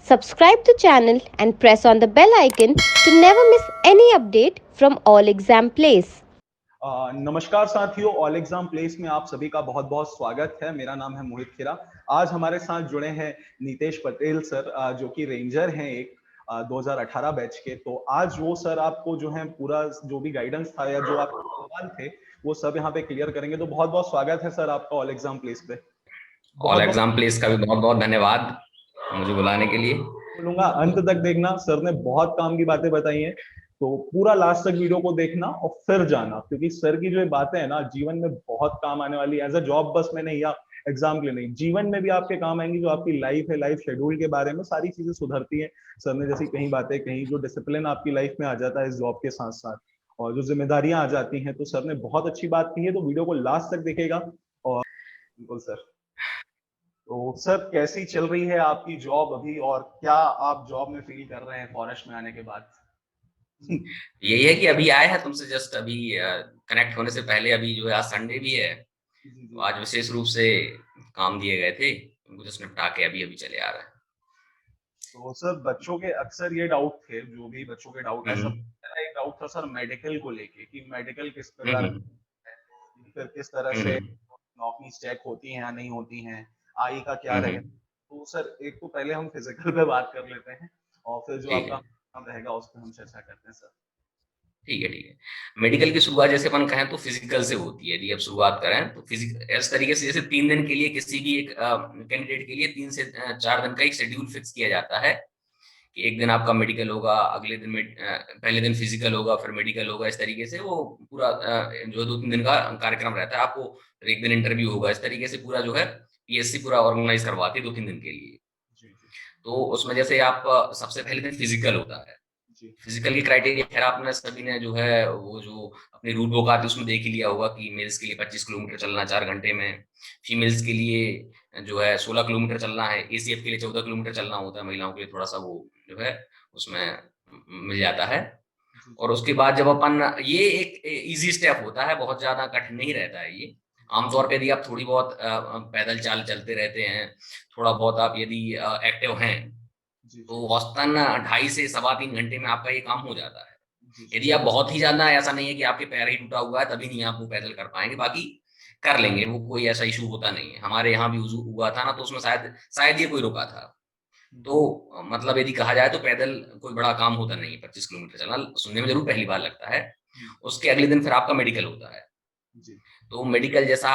Subscribe to channel and press on the bell icon to never miss any update from All Exam Place. नमस्कार साथियों, all exam place में आप सभी का बहुत बहुत स्वागत है। मेरा नाम है मोहित खीरा। आज हमारे साथ जुड़े हैं नीतेश पटेल सर, जो कि रेंजर हैं एक 2018 बैच के। तो आज वो सर आपको जो है पूरा जो भी गाइडेंस था या जो आपके सवाल थे वो सब यहाँ पे क्लियर करेंगे। तो बहुत बहुत स्वागत है सर आपका ऑल एग्जाम प्लेस पे। ऑल बहुत एग्जाम प्लेस का भी बहुत बहुत धन्यवाद मुझे बुलाने के लिए। बोलूंगा अंत तक देखना, सर ने बहुत काम की बातें बताई हैं, तो पूरा लास्ट तक वीडियो को देखना और फिर जाना, क्योंकि सर की जो ये बातें हैं ना जीवन में बहुत काम आने वाली है। एज अ जॉब बस में नहीं या एग्जाम के लिए नहीं, जीवन में भी आपके काम आएंगी। जो आपकी लाइफ है, लाइफ शेड्यूल के बारे में सारी चीजें सुधरती हैं। सर ने जैसी कई बातें कही, जो डिसिप्लिन आपकी लाइफ में आ जाता है इस जॉब के साथ साथ, और जो जिम्मेदारियां आ जाती हैं, तो सर ने बहुत अच्छी बात की है। तो वीडियो को लास्ट तक देखेगा। और बिल्कुल सर, तो सर कैसी चल रही है आपकी जॉब अभी, और क्या आप जॉब में फील कर रहे हैं फॉरेस्ट में आने के बाद? यही है कि अभी आए हैं तुमसे जस्ट अभी कनेक्ट होने से पहले। अभी जो है आज संडे भी है, तो आज विशेष रूप से काम दिए गए थे, उनको जस्ट निपटा के अभी अभी चले आ रहे हैं। तो सर बच्चों के अक्सर ये डाउट थे, जो भी बच्चों के डाउट है, सब मेरा एक डाउट था सर मेडिकल को लेके, कि मेडिकल किस प्रकार है, फिर किस तरह से नौकरी चेक होती है या नहीं होती हैं, आई का क्या रहेगा। तो सर एक तो पहले हम फिजिकल पे बात कर लेते हैं, और फिर जो ठीक आपका है, काम रहेगा उस पर हम चर्चा करते हैं सर। ठीक है, ठीक है। मेडिकल की शुरुआत जैसे अपन कहें तो फिजिकल से होती है। यदि अब शुरुआत करें तो फिजिकल इस तरीके से, जैसे 3 दिन के लिए किसी भी एक कैंडिडेट के लिए 3 से 4 दिन का एक शेड्यूल फिक्स किया जाता है कि एक दिन आपका मेडिकल होगा, अगले दिन पहले दिन फिजिकल होगा, फिर मेडिकल होगा। इस तरीके से वो पूरा जो है 2-3 दिन का कार्यक्रम रहता है। आपको फिर एक दिन इंटरव्यू होगा। इस तरीके से पूरा जो है पीएससी पूरा ऑर्गेनाइज करवाती है 2-3 दिन के लिए। तो उसमें जैसे आप सबसे पहले दिन फिजिकल होता है। फिजिकल की क्राइटेरिया खैर आपने सभी ने जो है वो जो अपनी रूल बुक आती है उसमें देख ही लिया होगा कि मेल्स के लिए 25 किलोमीटर चलना 4 घंटे में, फीमेल्स के लिए जो है 16 किलोमीटर चलना है, एसीएफ के लिए 14 किलोमीटर चलना होता है, महिलाओं के लिए थोड़ा सा वो जो है उसमें मिल जाता है। और उसके बाद जब अपन, ये एक इजी स्टेप होता है, बहुत ज्यादा कठिन नहीं रहता है ये। आमतौर पर यदि आप थोड़ी बहुत पैदल चाल चलते रहते हैं, थोड़ा बहुत आप यदि एक्टिव हैं, तो औसतन 2.5 से 3.25 घंटे में आपका ये काम हो जाता है। यदि आप बहुत ही ज्यादा, ऐसा नहीं है कि आपके पैर ही टूटा हुआ है तभी नहीं आप वो पैदल कर पाएंगे, बाकी कर लेंगे, वो कोई ऐसा इशू होता नहीं है। हमारे यहाँ भी हुआ था ना, तो उसमें शायद शायद ये कोई रुका था। तो मतलब यदि कहा जाए तो पैदल कोई बड़ा काम होता नहीं है। 25 किलोमीटर चलना सुनने में जरूर पहली बार लगता है। उसके अगले दिन फिर आपका मेडिकल होता है। तो मेडिकल जैसा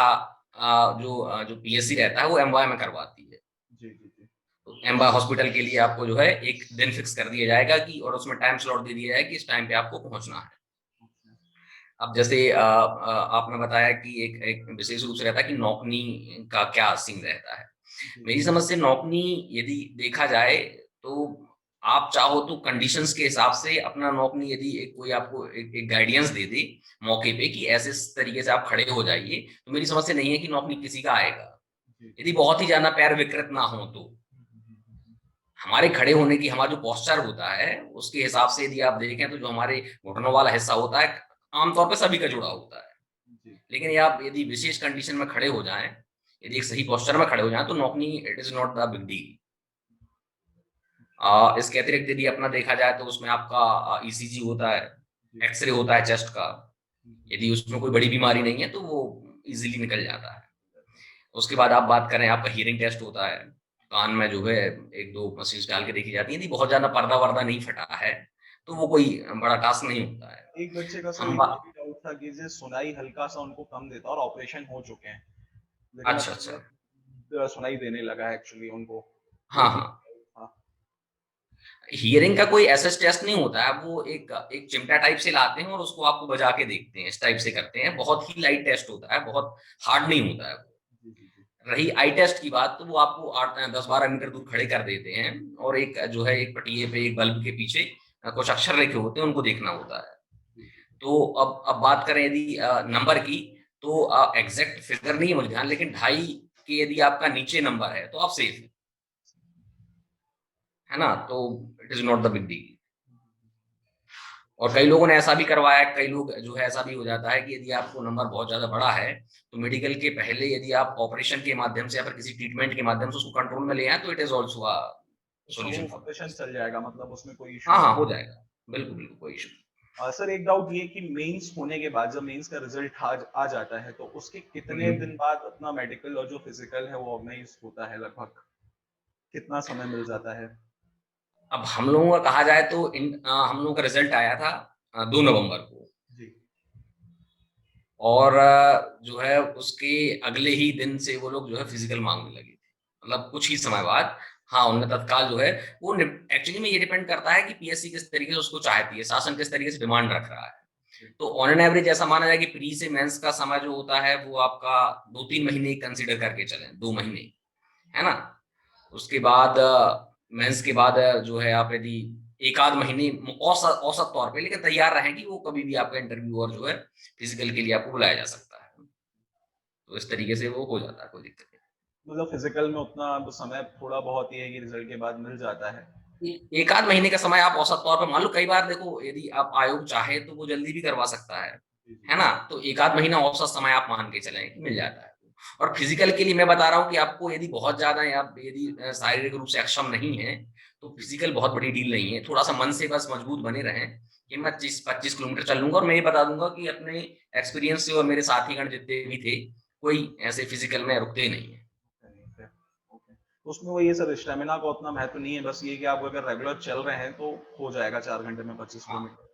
जो पीएससी रहता है वो एमवाय में करवाती है। तो एम्बा हॉस्पिटल के लिए आपको जो है एक दिन फिक्स कर दिया जाएगा कि, और उसमें टाइम स्लॉट दे दिया जाएगा कि इस टाइम पे आपको पहुंचना है। अब जैसे आपने बताया कि एक विशेष रूप से रहता है कि नौकनी का क्या सीन रहता है। मेरी समझ से नौकनी यदि देखा जाए तो आप चाहो तो कंडीशंस के हिसाब से अपना नौकनी, यदि कोई आपको एक गाइडेंस दे दे मौके पे कि ऐसे तरीके से आप खड़े हो जाइए, तो मेरी समझ से नहीं है कि नौकनी किसी का आएगा, यदि बहुत ही ज्यादा पैर विकृत ना हो। तो हमारे खड़े होने की, हमारा जो पोस्चर होता है उसके हिसाब से यदि आप देखें तो जो हमारे घुटनों वाला हिस्सा होता है आमतौर पर सभी का जुड़ा होता है। लेकिन ये आप यदि विशेष कंडीशन में खड़े हो जाएं, यदि एक सही पोस्चर में खड़े हो जाएं, तो नौकनी it is not the big deal. इसके अतिरिक्त यदि अपना देखा जाए तो उसमें आपका ईसीजी होता है, एक्सरे होता है चेस्ट का। यदि उसमें कोई बड़ी बीमारी नहीं है तो वो इजीली निकल जाता है। उसके बाद आप बात करें, आपका हियरिंग टेस्ट होता है। कान में जो है 1-2 मशीन डाल के देखी जाती है। यदि बहुत ज्यादा पर्दा वर्दा नहीं फटा है तो वो कोई बड़ा टास्क नहीं होता है। एक बच्चे का सर हम ये भी डाउट था कि जैसे सुनाई हल्का सा उनको कम देता, और ऑपरेशन हो चुके हैं, लेकिन अच्छा, अच्छा। अब सुनाई देने लगा है एक्चुअली उनको। हाँ, हाँ। हियरिंग का कोई ऐसा टेस्ट नहीं होता है। वो एक एक चिमटा टाइप से लाते हैं और उसको आपको बजा के देखते हैं, इस टाइप से करते हैं। बहुत ही लाइट टेस्ट होता है, बहुत हार्ड नहीं होता है। रही आई टेस्ट की बात, तो वो आपको 8-10-12 मीटर दूर खड़े कर देते हैं, और एक जो है एक पटिए पे एक बल्ब के पीछे कुछ अक्षर लिखे होते हैं, उनको देखना होता है। तो अब बात करें यदि नंबर की, तो एग्जैक्ट फिगर नहीं है मुझे ध्यान, लेकिन 2.5 के यदि आपका नीचे नंबर है तो आप सेफ है ना। तो it is not the big deal. और कई लोगों ने ऐसा भी करवाया, कई लोग जो है ऐसा भी हो जाता है कि यदि आपको नंबर बहुत ज्यादा बड़ा है तो मेडिकल के पहले यदि आप ऑपरेशन के माध्यम से या फिर किसी ट्रीटमेंट के माध्यम से उसको कंट्रोल में ले आए तो इट इज ऑल्सो सॉल्यूशन वो फॉर ऑपरेशन चल जाएगा, मतलब उसमें कोई इशू हाँ नहीं। हाँ हो जाएगा, बिल्कुल बिल्कुल कोई इशू। सर एक डाउट ये कि मेंस होने के बाद जब मेंस का रिजल्ट आ जाता है तो उसके कितने दिन बाद अपना मेडिकल और जो फिजिकल है वो ऑर्गेनाइज होता है, लगभग कितना समय मिल जाता है? अब हम लोगों का कहा जाए तो हम लोगों का रिजल्ट आया था 2 नवंबर को, जी। और जो है उसके अगले ही दिन से वो लोग जो है फिजिकल मांगने लगे थे, मतलब कुछ ही समय बाद। हाँ उनने तत्काल जो है वो एक्चुअली में ये डिपेंड करता है कि पीएससी किस तरीके से उसको चाहती है, शासन किस तरीके से डिमांड रख रहा है। तो ऑन एन एवरेज ऐसा माना जाए कि प्री से मेंस का समय जो होता है वो आपका 2-3 महीने कंसिडर करके चलें, 2 महीने, है ना। उसके बाद मेंस के बाद जो है आप यदि एक आध महीने औसत औसत तौर पे लेकिन तैयार रहें कि वो कभी भी आपका इंटरव्यू और जो है फिजिकल के लिए आपको बुलाया जा सकता है। तो इस तरीके से वो हो जाता है, कोई दिक्कत मतलब फिजिकल में उतना समय थोड़ा बहुत ही है कि रिजल्ट के बाद मिल जाता है। नहीं। एक आध महीने का समय आप औसत तौर पर मान लो, कई बार देखो यदि आप आयोग चाहे तो वो जल्दी भी करवा सकता जी जी। है ना। तो एक आध महीना औसत समय आप मान के चलें कि मिल जाता है। और फिजिकल के लिए मैं बता रहा हूँ कि आपको यदि बहुत ज्यादा है, आप यदि शारीरिक रूप से अक्षम नहीं है तो फिजिकल बहुत बड़ी डील नहीं है। थोड़ा सा मन से बस मजबूत बने रहें कि मैं 25 किलोमीटर चल लूंगा। और मैं ये बता दूंगा कि अपने एक्सपीरियंस से और मेरे साथीगण जितने भी थे, कोई ऐसे फिजिकल में रुकते नहीं है। ओके, तो उसमें वो ये सर स्टेमिना का उतना महत्व नहीं है, बस ये कि आप अगर रेगुलर चल रहे हैं तो हो जाएगा 4 घंटे में 25 किलोमीटर।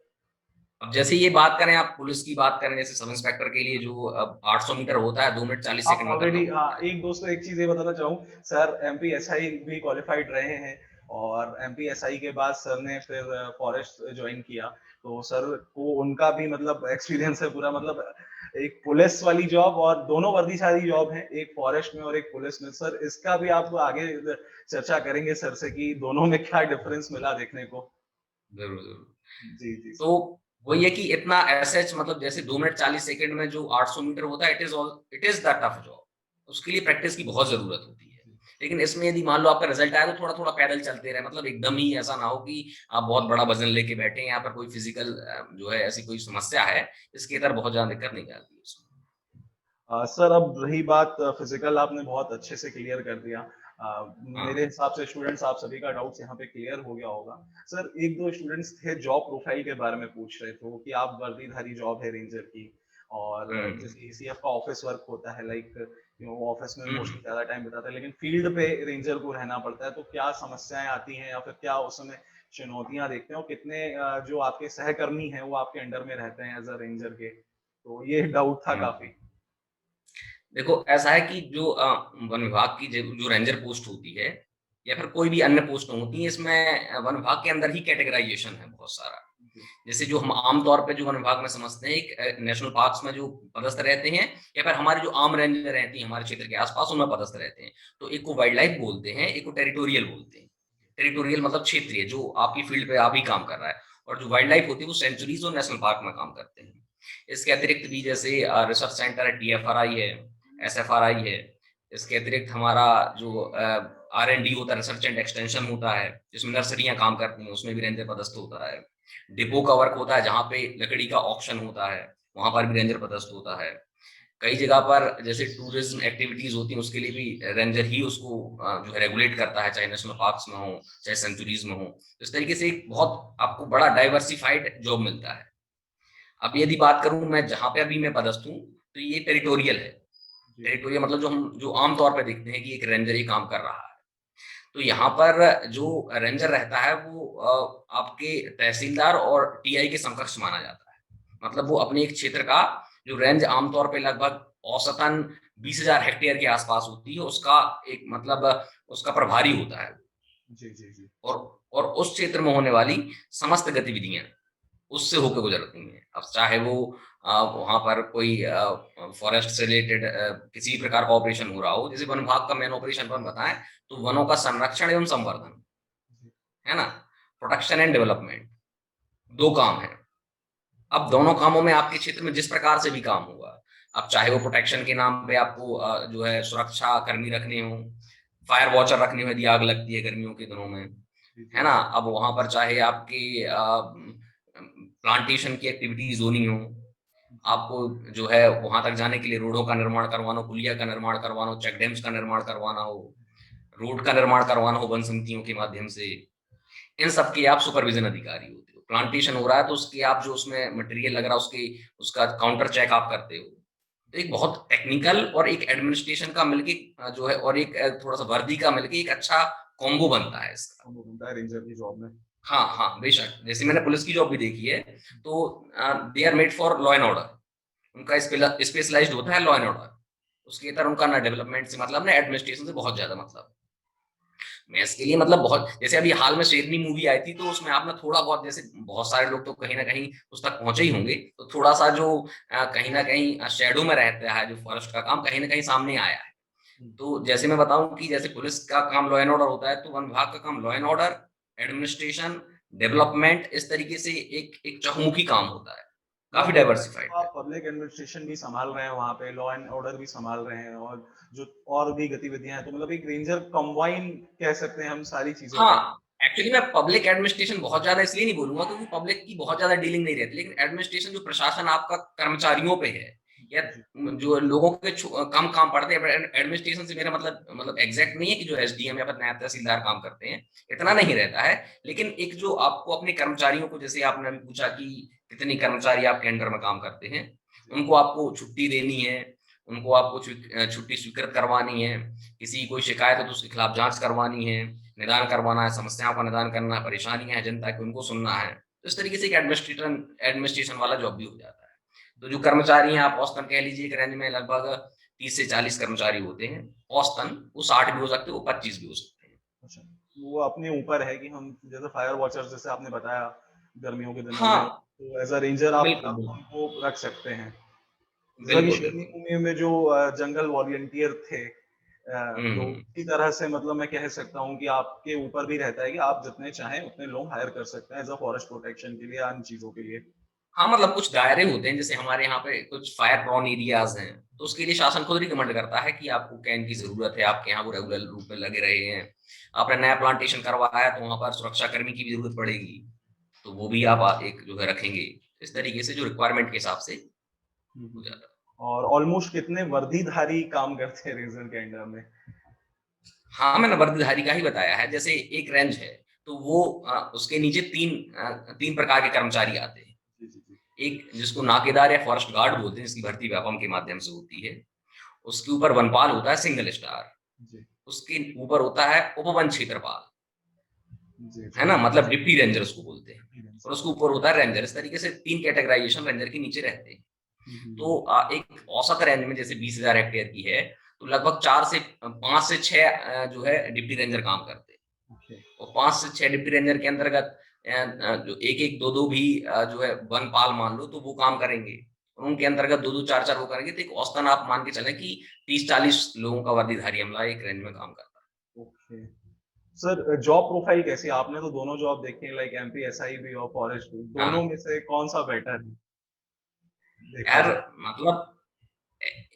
अब जैसे ये बात करें, आप पुलिस की बात करें, जैसे सब इंस्पेक्टर के लिए जो अब 800 मीटर होता है 2 मिनट 40 आप सेकंड में करना ऑलरेडी, हाँ, होता है। एक दोस्त को एक चीज ये बताना चाहूँ सर, एमपीएसआई भी क्वालिफाइड रहे हैं और एमपीएसआई के बाद सर ने फिर फॉरेस्ट ज्वाइन किया, तो सर को उनका भी मतलब एक्सपीरियंस है पूरा, मतलब एक पुलिस वाली जॉब और दोनों वर्दीशाली जॉब है, एक फॉरेस्ट में और एक पुलिस में। सर इसका भी आप आगे चर्चा करेंगे सर से कि दोनों में क्या डिफरेंस मिला देखने को। जरूर जरूर। जी जी तो वही है कि इतना एसएच मतलब जैसे 2 मिनट 40 सेकंड में जो 800 मीटर होता है, it is the tough job. उसके लिए प्रैक्टिस की बहुत जरूरत होती है। लेकिन इसमें यदि मान लो आपका रिजल्ट आया तो थोड़ा थोड़ा पैदल चलते रहे, मतलब एकदम ही ऐसा ना हो कि आप बहुत बड़ा वजन लेके बैठे हैं, यहाँ पर कोई फिजिकल जो है ऐसी कोई समस्या है, इसके तरह बहुत ज्यादा दिक्कत नहीं आती है। सर अब रही बात फिजिकल, आपने बहुत अच्छे से क्लियर कर दिया। हाँ। मेरे हिसाब से स्टूडेंट्स आप सभी का डाउट्स यहाँ पे क्लियर हो गया होगा। सर एक दो स्टूडेंट्स थे जॉब प्रोफाइल के बारे में पूछ रहे थे कि आप वर्दीधारी जॉब है रेंजर की, और हम्म जैसे एसीएफ का ऑफिस वर्क होता है, लाइक वो ऑफिस में हम्म। मोस्टली ज्यादा टाइम बिताता है, लेकिन फील्ड पे रेंजर को रहना पड़ता है, तो क्या समस्याएं आती हैं या फिर क्या उस समय चुनौतियां देखते हैं, और कितने जो आपके सहकर्मी हैं वो आपके अंडर में रहते हैं एज अ रेंजर के, तो ये डाउट था हम्म। काफी। देखो ऐसा है कि जो वन विभाग की जो रेंजर पोस्ट होती है या फिर कोई भी अन्य पोस्ट होती है, इसमें वन विभाग के अंदर ही कैटेगराइजेशन है बहुत सारा। जैसे जो हम आमतौर पे जो वन विभाग में समझते हैं, एक नेशनल पार्क्स में जो पदस्थ रहते हैं या फिर हमारी जो आम रेंजर रहती है हमारे क्षेत्र के आसपास, उनमें पदस्थ रहते हैं। तो एक को वाइल्ड लाइफ बोलते हैं, एक को टेरिटोरियल बोलते हैं। टेरिटोरियल मतलब क्षेत्रीय, जो आपकी फील्ड पे आप ही काम कर रहा है। और जो वाइल्ड लाइफ होती है वो सेंचुरीज और नेशनल पार्क में काम करते हैं। इसके अतिरिक्त भी जैसे रिसर्च सेंटर है, टीएफआरआई है, एसएफआरआई है। इसके अतिरिक्त हमारा जो आरएनडी होता है, रिसर्च एंड एक्सटेंशन होता है, जिसमें नर्सरियां काम करती हैं, उसमें भी रेंजर पदस्थ होता है। डिपो का वर्क होता है, जहाँ पे लकड़ी का ऑक्शन होता है, वहां पर भी रेंजर पदस्थ होता है। कई जगह पर जैसे टूरिज्म एक्टिविटीज होती हैं, उसके लिए भी रेंजर ही उसको जो है रेगुलेट करता है, चाहे नेशनल पार्क्स में हो चाहे सेंचुरीज में हो। तो इस तरीके से एक बहुत आपको बड़ा डाइवर्सिफाइड जॉब मिलता है। अब यदि बात करूं मैं जहां पे अभी मैं पदस्थ हूँ, तो ये टेरिटोरियल है। टेरिटोरियल मतलब जो आमतौर पर देखते हैं कि एक रेंजर ही काम कर रहा है। तो यहाँ पर जो रेंजर रहता है वो आपके तहसीलदार और टीआई के समकक्ष माना जाता है। मतलब वो अपने एक क्षेत्र का जो रेंज आमतौर पे लगभग औसतन 20,000 हेक्टेयर के आसपास होती है, उसका एक मतलब उसका प्रभारी होता है। जी जी जी। और और उस क्षेत्र में होने वाली समस्त गतिविधियां उससे होकर गुजरती हैं। अब चाहे वो वहां पर कोई फॉरेस्ट से रिलेटेड किसी प्रकार का ऑपरेशन हो रहा हो, जैसे वन विभाग का मेन ऑपरेशन अपन बताएं तो वनों का संरक्षण एवं संवर्धन है ना, प्रोटेक्शन एंड डेवलपमेंट, दो काम है। अब दोनों कामों में आपके क्षेत्र में जिस प्रकार से भी काम होगा, अब चाहे वो प्रोटेक्शन के नाम पे आपको जो है सुरक्षा कर्मी रखने हो, फायर वॉचर रखने हो यदि आग लगती है गर्मियों के दिनों में, है ना। अब वहां पर चाहे आपकी प्लांटेशन की एक्टिविटीज होनी हो, आपको जो है वहां तक जाने के लिए रोडों का निर्माण करवाना हो, पुलिया का निर्माण करवाना हो, चेक डैम्स का निर्माण करवाना हो, रोड का निर्माण करवाना हो वन समितियों के माध्यम से, इन सब के आप सुपरविजन अधिकारी होते हो। प्लांटेशन हो रहा है तो उसके आप जो उसमें मटेरियल लग रहा है उसके उसका काउंटर चेक आप करते हो। तो एक बहुत टेक्निकल और एक एडमिनिस्ट्रेशन का मिलके जो है और एक थोड़ा सा वर्दी का मिलके एक अच्छा कॉम्बो बनता है इसका। वो बनता है रेंजर की जॉब में। हाँ हाँ बेशक, जैसे मैंने पुलिस की जॉब भी देखी है, तो they are made for law and order. उनका स्पेशलाइज्ड होता है लॉ एंड ऑर्डर। उसके इधर उनका ना डेवलपमेंट से मतलब ना एडमिनिस्ट्रेशन से बहुत ज्यादा मतलब। मैं इसके लिए मतलब बहुत, जैसे अभी हाल में शेरनी मूवी आई थी तो उसमें आपने थोड़ा बहुत, जैसे बहुत सारे लोग तो कहीं ना कहीं उस तक पहुंचे ही होंगे, तो थोड़ा सा जो कहीं ना कहीं शेडो में रहता है जो फॉरेस्ट का काम कहीं ना कहीं सामने आया है। तो जैसे मैं बताऊं कि जैसे पुलिस का काम लॉ एंड ऑर्डर होता है, तो वन विभाग का काम law and order, administration, development, इस तरीके से एक एक चहुमुखी काम होता है, काफी डाइवर्सिफाइड है। आप पब्लिक एडमिनिस्ट्रेशन भी संभाल रहे हैं, वहाँ पे लॉ एंड ऑर्डर भी संभाल रहे हैं, और जो और भी गतिविधियां हैं, तो मतलब एक रेंजर कंबाइन कह सकते हैं हम सारी चीजों का। हाँ, एक्चुअली मैं पब्लिक एडमिनिस्ट्रेशन बहुत ज्यादा इसलिए नहीं बोलूंगा क्योंकि पब्लिक की बहुत ज्यादा डीलिंग नहीं रहती, लेकिन एडमिनिस्ट्रेशन जो प्रशासन आपका कर्मचारियों पे है या जी। जो लोगों के कम काम पड़ते हैं, एडमिनिस्ट्रेशन से मेरा मतलब एग्जैक्ट नहीं है कि जो एसडीएम या फिर नायब तहसीलदार काम करते हैं, इतना नहीं रहता है। लेकिन एक जो आपको अपने कर्मचारियों को, जैसे आपने अभी पूछा कि कितनी कर्मचारी आपके अंडर में काम करते हैं, उनको आपको छुट्टी देनी है, उनको आपको छुट्टी स्वीकृत करवानी है, किसी की कोई शिकायत है तो उसके खिलाफ जांच करवानी है, निदान करवाना है, समस्याओं का निदान करना है, परेशानियां हैं जनता की उनको सुनना है। तो इस तरीके से एक एडमिनिस्ट्रेशन वाला जॉब भी हो जाता है। तो जो कर्मचारी हैं आप औसतन कह लीजिए एक रेंज में लगभग 30 से 40 कर्मचारी होते हैं औसतन। वो 60 भी हो सकते हैं, वो 25 भी हो सकते हैं। अच्छा, वो अपने ऊपर है कि हम जैसे फायर वॉचर्स जैसे आपने बताया गर्मियों के दिनों में, हाँ तो एज अ रेंजर आप बिल्कुल बिल्कुल उनको रख सकते हैं। जैसा कि बिल्कुल शेरनी बिल्कुल। मूवी में जो जंगल वॉलंटियर थे, तो हम्म। इसी तरह से मतलब मैं कह सकता हूँ कि आपके ऊपर भी रहता है कि आप जितने चाहें उतने लोग हायर कर सकते हैं एज अ फॉरेस्ट प्रोटेक्शन के लिए, अन्य चीजों के लिए। हाँ मतलब कुछ दायरे होते हैं, जैसे हमारे यहाँ पे कुछ फायर प्रोन एरियाज हैं, तो उसके लिए शासन खुद रिकमेंड करता है कि आपको कैन की जरूरत है, आपके यहाँ वो रेगुलर रूप में लगे रहे हैं। आपने नया प्लांटेशन करवाया है तो वहां पर सुरक्षा कर्मी की भी जरूरत पड़ेगी, तो वो भी आप एक जो है रखेंगे। इस तरीके से जो रिक्वायरमेंट के हिसाब से हो जाता है। और ऑलमोस्ट कितने वर्दीधारी काम करते हैं रेंजर के अंडर में? हाँ मैंने वर्दीधारी का ही बताया है, जैसे एक रेंज है तो वो उसके नीचे तीन प्रकार के कर्मचारी आते हैं। जी जी जी। एक जिसको नाकेदार या फॉरेस्ट गार्ड बोलते हैं, जिसकी भर्ती व्यापम के माध्यम से होती है। उसके ऊपर वनपाल होता है सिंगल स्टार। जी उसके ऊपर होता है उपवन क्षेत्रपाल, जी है जी। ना, मतलब डिप्टी रेंजर उसको बोलते हैं। और जी। उसके ऊपर होता है रेंजर। इस तरीके से तीन कैटेगराइजेशन रेंजर के नीचे रहते हैं। तो एक औसत रेंज में जैसे 20,000 हेक्टेयर की है, तो लगभग 5 से 6 जो है डिप्टी रेंजर काम करते हैं। ओके। और 5 से 6 डिप्टी रेंजर के अंतर्गत जो एक एक दो दो भी जो है वनपाल मान लो तो वो काम करेंगे, और उनके अंतर्गत दो दो चार चार वो करेंगे। तो एक औसतन आप मान के चले कि 30-40 लोगों का वर्दीधारी अमला एक रेंज में काम करता है। ओके सर, जॉब प्रोफाइल कैसी है? आपने तो दोनों जॉब देखी है, लाइक एमपी एसआई भी और फॉरेस्ट भी, दोनों हाँ में से कौन सा बेटर है देखा यार, जाए? मतलब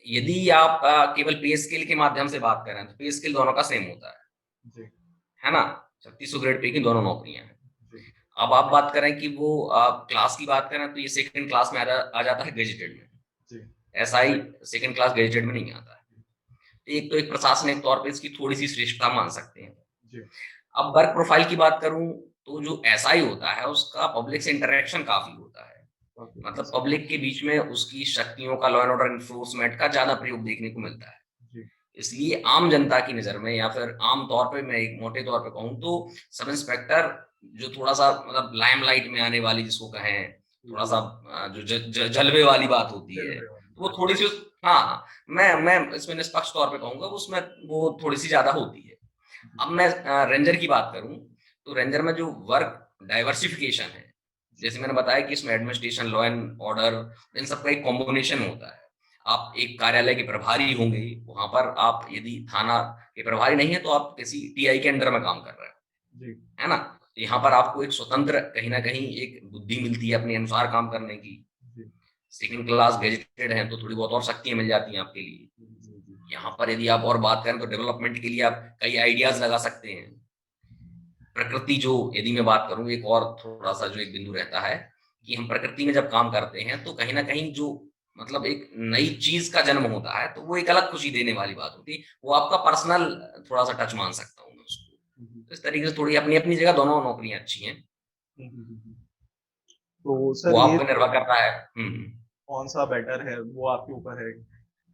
यदि आप केवल पे स्केल के माध्यम से बात करें तो पे स्केल दोनों का सेम होता जी है ना। 3600 ग्रेड पे की दोनों नौकरियां हैं। जी अब आप बात करें कि वो क्लास की बात करें तो ये सेकंड क्लास में आ जाता है गेजेटेड में। जी एसआई सेकंड क्लास गेजेटेड में नहीं आता है। तो एक प्रशासनिक तौर पे इसकी थोड़ी सी श्रेष्ठता मान सकते हैं। जी। अब वर्क प्रोफाइल की बात करूं तो जो एसआई होता है उसका पब्लिक से इंटरेक्शन काफी होता है। ओके। मतलब पब्लिक के बीच में उसकी शक्तियों का, लॉ एंड ऑर्डर इन्फोर्समेंट का ज्यादा प्रयोग देखने को मिलता है। जी इसलिए आम जनता की नजर में, या फिर आम तौर पे मैं एक मोटे तौर पे कहूँ तो सब इंस्पेक्टर जो थोड़ा सा मतलब लाइमलाइट में आने वाली जिसको कहें, थोड़ा सा जो जलवे वाली बात होती है, वो थोड़ी सी हाँ, मैं इसमें निष्पक्ष तौर पे कहूंगा उसमें वो थोड़ी सी ज्यादा होती है। अब मैं रेंजर की बात करूं तो रेंजर में जो वर्क डाइवर्सिफिकेशन है, जैसे मैंने बताया कि इसमें एडमिनिस्ट्रेशन, लॉ एंड ऑर्डर, इन सबका एक कॉम्बिनेशन होता है। आप एक कार्यालय के प्रभारी होंगे, वहां पर आप यदि थाना के प्रभारी नहीं है तो आप किसी टीआई के अंडर में काम कर रहे हैं, जी है ना। यहाँ पर आपको एक स्वतंत्र कहीं ना कहीं एक बुद्धि मिलती है अपने अनुसार काम करने की। जी सेकंड क्लास गेजेटेड है तो थोड़ी बहुत और शक्तियां मिल जाती हैं आपके लिए। जी यहाँ पर यदि आप और बात करें तो डेवलपमेंट के लिए आप कई आइडियाज लगा सकते हैं। प्रकृति जो, यदि मैं बात करूं, एक और थोड़ा सा जो एक बिंदु रहता है कि हम प्रकृति में जब काम करते हैं तो कहीं ना कहीं जो मतलब एक नई चीज का जन्म होता है, तो वो एक अलग खुशी देने वाली बात होती है। वो आपका पर्सनल थोड़ा सा टच मान सकता हूँ मैं उसको। हम्म, तो इस तरीके से थोड़ी अपनी अपनी जगह दोनों नौकरियां अच्छी हैं। हम्म, तो वो सर आप ये पे निर्भर करता है। कौन सा बेटर है वो आपके ऊपर है।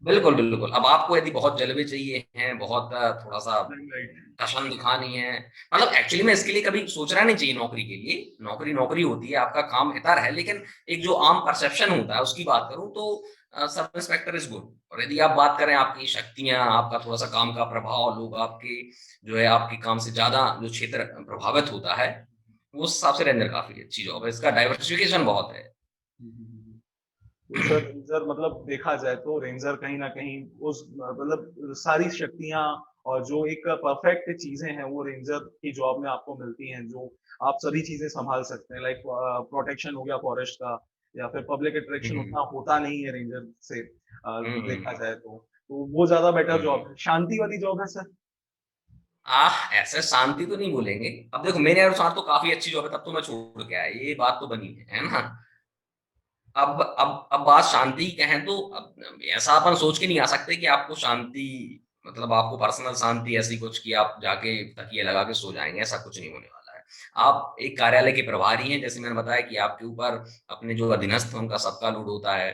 बिल्कुल बिल्कुल। अब आपको यदि बहुत जलवे चाहिए हैं, बहुत थोड़ा सा राइट। कशन दिखानी है, मतलब एक्चुअली में इसके लिए कभी सोचना नहीं चाहिए नौकरी के लिए। नौकरी नौकरी होती है, आपका काम बेहतर है, लेकिन एक जो आम परसेप्शन होता है उसकी बात करूं तो सब इंस्पेक्टर इज गुड। और यदि आप बात करें आपकी शक्तियां, आपका थोड़ा सा काम का प्रभाव, लोग आपके जो है आपके काम से ज्यादा जो क्षेत्र प्रभावित होता है, वो उस हिसाब से रेंजर काफी अच्छी जॉब है। इसका डाइवर्सिफिकेशन बहुत है। तो सर रेंजर मतलब देखा जाए तो रेंजर कहीं ना कहीं उस मतलब सारी शक्तियां और जो एक परफेक्ट चीजें हैं वो रेंजर की जॉब में आपको मिलती हैं, जो आप सभी चीजें संभाल सकते हैं, लाइक प्रोटेक्शन हो गया फॉरेस्ट का, या फिर पब्लिक अट्रैक्शन हम्म उतना होता नहीं है रेंजर से देखा हम्म जाए तो वो ज्यादा बेटर हम्म। जॉब है, शांति वाली जॉब है सर। ऐसे शांति तो नहीं बोलेंगे। अब देखो मेरे अनुसार तो काफी अच्छी जॉब है, तब तो मैं छोड़ के आया, ये बात तो बनी है ना। अब बात शांति की कहें तो अब ऐसा अपन सोच के नहीं आ सकते कि आपको शांति मतलब आपको पर्सनल शांति ऐसी कुछ कि आप जाके तकिया लगा के सो जाएंगे, ऐसा कुछ नहीं होने वाला है। आप एक कार्यालय के प्रभारी हैं, जैसे मैंने बताया कि आपके ऊपर अपने जो अधीनस्थ हैं उनका सबका लोड होता है।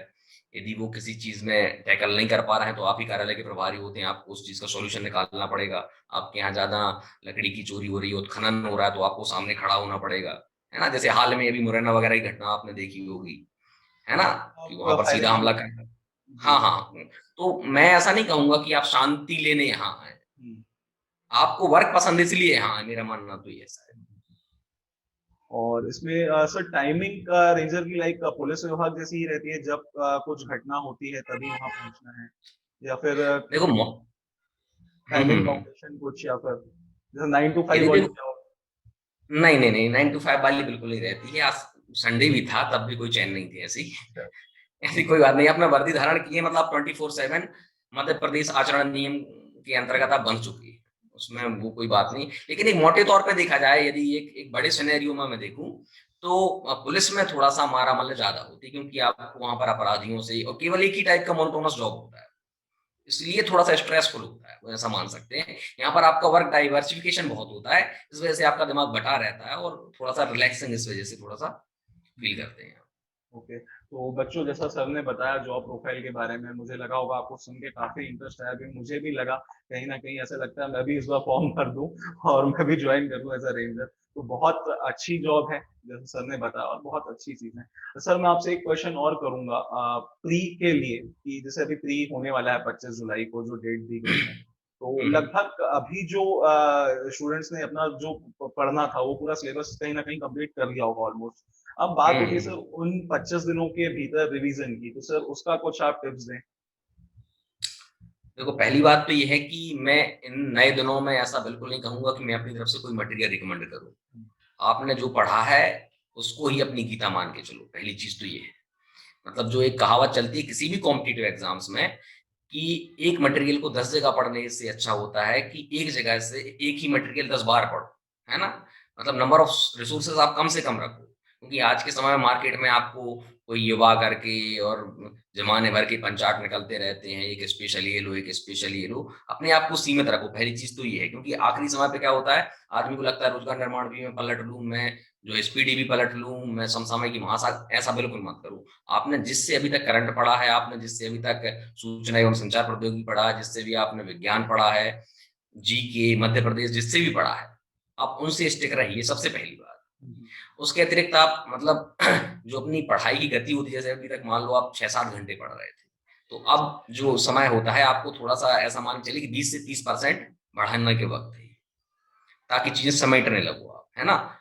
यदि वो किसी चीज में टैकल नहीं कर पा रहे हैं तो आप ही कार्यालय के प्रभारी होते हैं, आपको उस चीज का सॉल्यूशन निकालना पड़ेगा। आपके यहाँ ज्यादा लकड़ी की चोरी हो रही है, उत्खनन हो रहा है, तो आपको सामने खड़ा होना पड़ेगा, है ना। जैसे हाल में अभी मुरैना वगैरह की घटना आपने देखी होगी, है ना, कि आप वहां पर सीधा फायरिंग। हमला कर। जी। हाँ हाँ। तो मैं ऐसा नहीं कहूंगा कि आप शांति लेने यहाँ आए, हम्म। आपको वर्क पसंद इसलिए यहाँ है, मेरा मानना तो ये ऐसा है। और इसमें सर टाइमिंग का रेंजर की लाइक पुलिस विभाग जैसी ही रहती है, जब कुछ घटना होती है तभी वहां पहुंचना है, या फिर देखो टाइमिंग हम्म। बाउंडेशन कुछ, या फिर जैसे 9 to 5 यदि वाली देखो, जॉब। नहीं नहीं नहीं, 9 to 5 वाली बिल्कुल नहीं रहती है। आज संडे भी था तब भी कोई चैन नहीं थी ऐसी। ऐसी कोई बात नहीं, अपना वर्दी धारण किए, मतलब 24/7 मध्य प्रदेश आचरण नियम के अंतर्गत आप बन चुकी है, उसमें वो कोई बात नहीं। लेकिन एक मोटे तौर पे देखा जाए, यदि एक एक बड़े सिनेरियो में मैं देखूं, तो पुलिस में थोड़ा सा मारा मल्ल ज्यादा होती है, क्योंकि आपको वहां पर अपराधियों से और केवल एक ही टाइप का मोनोटोनस जॉब होता है, इसलिए थोड़ा सा स्ट्रेसफुल होता है, वो ऐसा मान सकते हैं। यहाँ पर आपका वर्क डाइवर्सिफिकेशन बहुत होता है, इस वजह से आपका दिमाग बटा रहता है और थोड़ा सा रिलैक्सिंग इस वजह से थोड़ा सा फील करते हैं। ओके, तो बच्चों जैसा सर ने बताया जॉब प्रोफाइल के बारे में, मुझे लगा होगा आपको सुन के काफी इंटरेस्ट आया, अभी मुझे भी लगा कहीं ना कहीं ऐसा लगता है मैं भी इस बार फॉर्म भर दूं और मैं भी ज्वाइन कर लूं एज अ रेंजर। तो बहुत अच्छी जॉब है जैसे सर ने बताया, और बहुत अच्छी चीज है। तो सर मैं आपसे एक क्वेश्चन और करूंगा प्री के लिए, कि जैसे अभी प्री होने वाला है 25 जुलाई को जो डेट दी गई है, तो हम्म लगभग अभी जो स्टूडेंट्स ने अपना जो पढ़ना था वो पूरा सिलेबस कहीं ना कहीं कंप्लीट कर लिया होगा ऑलमोस्ट। अब बात होती है हम्म। सर उन 25 दिनों के भीतर रिवीजन की, तो सर उसका कुछ आप टिप्स दें। देखो पहली बात तो ये है कि मैं इन नए दिनों में ऐसा बिल्कुल नहीं कहूंगा कि मैं अपनी तरफ से कोई मटेरियल रिकमेंड करूं। आपने जो पढ़ा है उसको ही अपनी गीता मान के चलो, पहली चीज तो ये है। मतलब जो एक कहावत चलती है किसी भी कॉम्पिटिटिव एग्जाम्स में, कि एक मटेरियल को 10 जगह पढ़ने से अच्छा होता है कि एक जगह से एक ही मटेरियल 10 बार पढ़ो, है ना। मतलब नंबर ऑफ रिसोर्सेज आप कम से कम रखो, क्योंकि आज के समय में मार्केट में आपको कोई युवा करके और जमाने भर के पंचाट निकलते रहते हैं, एक स्पेशल ये लो, एक स्पेशल ये लो। अपने आप को सीमित रखो, पहली चीज तो ये है, क्योंकि आखिरी समय पे क्या होता है, आदमी को लगता है रोजगार निर्माण भी मैं पलट लूं, मैं जो एसपीडी भी पलट लूं, मैं समसामयिक की महासागर, ऐसा बिल्कुल मत करो। आपने जिससे अभी तक करंट पढ़ा है, आपने जिससे अभी तक सूचना एवं संचार प्रौद्योगिकी पढ़ा है, जिससे भी आपने विज्ञान पढ़ा है, जी के मध्य प्रदेश जिससे भी पढ़ा है, आप उनसे स्टिक रहिए, सबसे पहली बात। उसके अतिरिक्त आप मतलब जो अपनी पढ़ाई की गति होती है, जैसे अभी तक मान लो आप 6-7 घंटे पढ़ रहे थे, तो अब जो समय होता है आपको थोड़ा सा ऐसा मान के चलिए कि 20 से 30% बढ़ाने के वक्त है, ताकि चीजें समेटने लगो आप, है ना।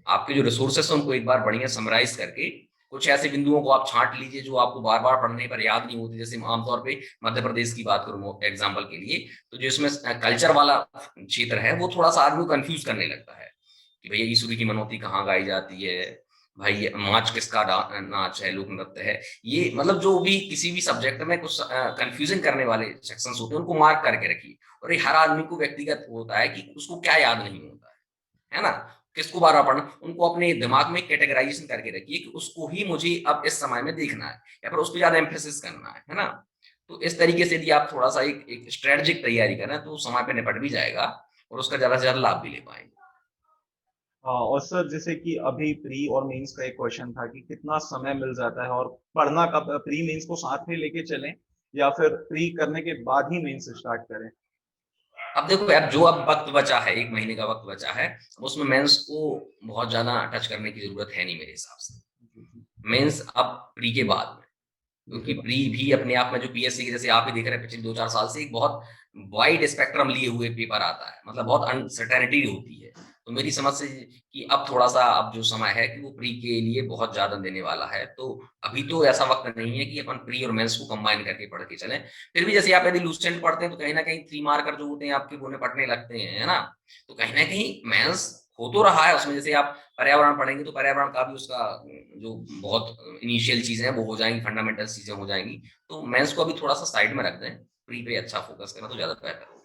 आपके जो रिसोर्सेस हैं उनको एक बार बढ़िया समराइज करके कुछ ऐसे बिंदुओं को आप छांट लीजिए जो आपको बार बार पढ़ने पर याद नहीं होती। जैसे आमतौर पे मध्य प्रदेश की बात करूं एग्जाम्पल के लिए, तो जो इसमें कल्चर वाला क्षेत्र है वो थोड़ा सा आदमी को कंफ्यूज करने लगता है, कि भैया ईश्वरी की मनौती कहाँ गाई जाती है, भाई ये नाच किसका नाच है, लोक नृत्य है। ये मतलब जो भी किसी भी सब्जेक्ट में कुछ कंफ्यूजन करने वाले सेक्शंस होते हैं उनको मार्क करके रखिए। और ये हर आदमी को व्यक्तिगत होता है कि उसको क्या याद नहीं होता है ना। किसको बार-बार पढ़ना, उनको अपने दिमाग में कैटेगराइज़ेशन करके रखिए कि उसको ही मुझे अब इस समय में देखना है या फिर उस पे ज़्यादा एम्फेसिस करना है ना? तो इस तरीके से यदि आप थोड़ा-सा एक एक स्ट्रैटेजिक तैयारी करें तो समय पे निपट भी जाएगा और उसका ज़्यादा से ज़्यादा लाभ भी ले पाएँगे। हाँ, और सर जैसे कि अभी प्री और मेंस का एक क्वेश्चन था कि कितना समय मिल जाता है और पढ़ना कब, प्री मेंस को साथ में लेके चलें या फिर प्री करने के बाद ही मेंस स्टार्ट करें? अब देखो यार, जो अब वक़्त बचा है, 1 महीने का वक़्त बचा है, उसमें मेंस को बहुत ज़्यादा टच करने की ज़रूरत है नहीं मेरे हिसाब से। जी, जी। मेंस अब प्री के बाद में, प्री क्योंकि के बाद। प्री भी अपने आप में जो पीएससी के जैसे आप ही देख रहे हैं पिछले 2-4 साल से एक बहुत वाइड स्पेक्ट्रम लिए हुए पेपर आता है, मतलब बहुत अनसर्टेनिटी होती है। तो मेरी समझ से कि अब थोड़ा-सा अब जो समय है कि वो प्री के लिए बहुत ज़्यादा देने वाला है। तो अभी तो ऐसा वक़्त नहीं है कि अपन प्री और मेंस को कंबाइन करके पढ़ के चलें। फिर भी जैसे आप यदि लूसेंट पढ़ते हैं तो कहीं न कहीं 3 मार्कर जो होते हैं आपके वो निपटने लगते हैं, है ना? तो कहीं न कहीं मेंस हो तो रहा है उसमें, जैसे आप पर्यावरण पढ़ेंगे तो पर्यावरण का भी उसका जो बहुत इनिशियल चीज़ें हैं वो हो जाएँगी, फंडामेंटल चीज़ें हो जाएँगी। तो मेंस को अभी थोड़ा-सा साइड में रख दें, प्री पे अच्छा फोकस करें तो ज़्यादा बेहतर होगा।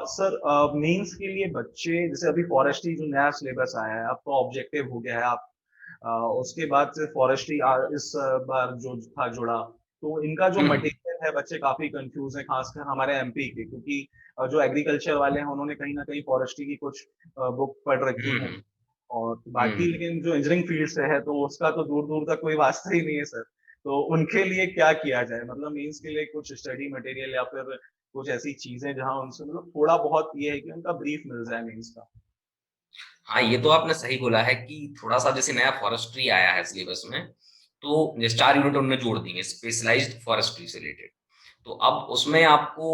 सर मेंस के लिए बच्चे जैसे अभी फॉरेस्ट्री जो नया सिलेबस आया है, अब तो ऑब्जेक्टिव हो गया है, आप अ, उसके बाद से फॉरेस्ट्री इस बार जो था जुड़ा, तो इनका जो हुँ, हुँ। मटेरियल है बच्चे काफ़ी कन्फ्यूज़ हैं, खासकर हमारे एमपी के, क्योंकि जो एग्रीकल्चर वाले हैं उन्होंने कहीं न कहीं फॉरेस्ट्री की कुछ बुक पढ़ रखी हुँ, हैं। हुँ। और हुँ, बाकी हुँ। लेकिन जो इंजीनियरिंग फील्ड से है तो उसका तो दूर-दूर तक कोई वास्ता ही नहीं है सर। तो उनके लिए क्या किया जाए? मतलब मेंस के लिए कुछ स्टडी मटेरियल या फिर कुछ ऐसी चीज़ें जहाँ उनसे मतलब थोड़ा बहुत ये है कि उनका ब्रीफ मिल जाए मेंस का। हाँ, ये तो आपने सही बोला है कि थोड़ा-सा जैसे नया फॉरेस्ट्री आया है सिलेबस में, तो ये 4 यूनिट उन्होंने जोड़ दी हैं स्पेशलाइज़्ड फॉरेस्ट्री से रिलेटेड। तो अब उसमें आपको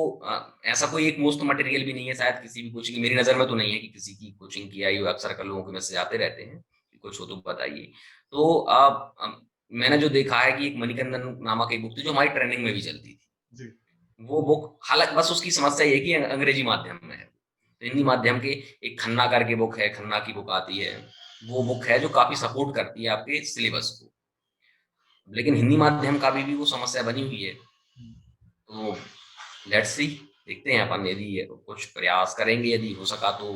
ऐसा कोई एक मुफ्त मटेरियल भी नहीं है शायद किसी भी कोचिंग की, मेरी नज़र में तो नहीं है कि किसी की कोचिंग की आई हो, अक्सर कर लोगों के मैसेज आते रहते हैं, कि कुछ हो तो बताइए। तो मैंने जो देखा है कि एक मणिकंदन नामक एक बुक थी जो हमारी ट्रेनिंग में भी चलती थी। जी। वो बुक हालाँकि बस उसकी समस्या ये है कि अंग्रेजी माध्यम में है। तो हिंदी माध्यम के एक खन्ना करके बुक है, खन्ना की बुक आती है। वो बुक है जो काफ़ी सपोर्ट करती है आपके सिलेबस को। लेकिन हिंदी माध्यम का भी वो समस्या बनी हुई है। हुँ। तो लेट्स सी, देखते हैं अपन यदि कुछ प्रयास करेंगे, यदि हो सका तो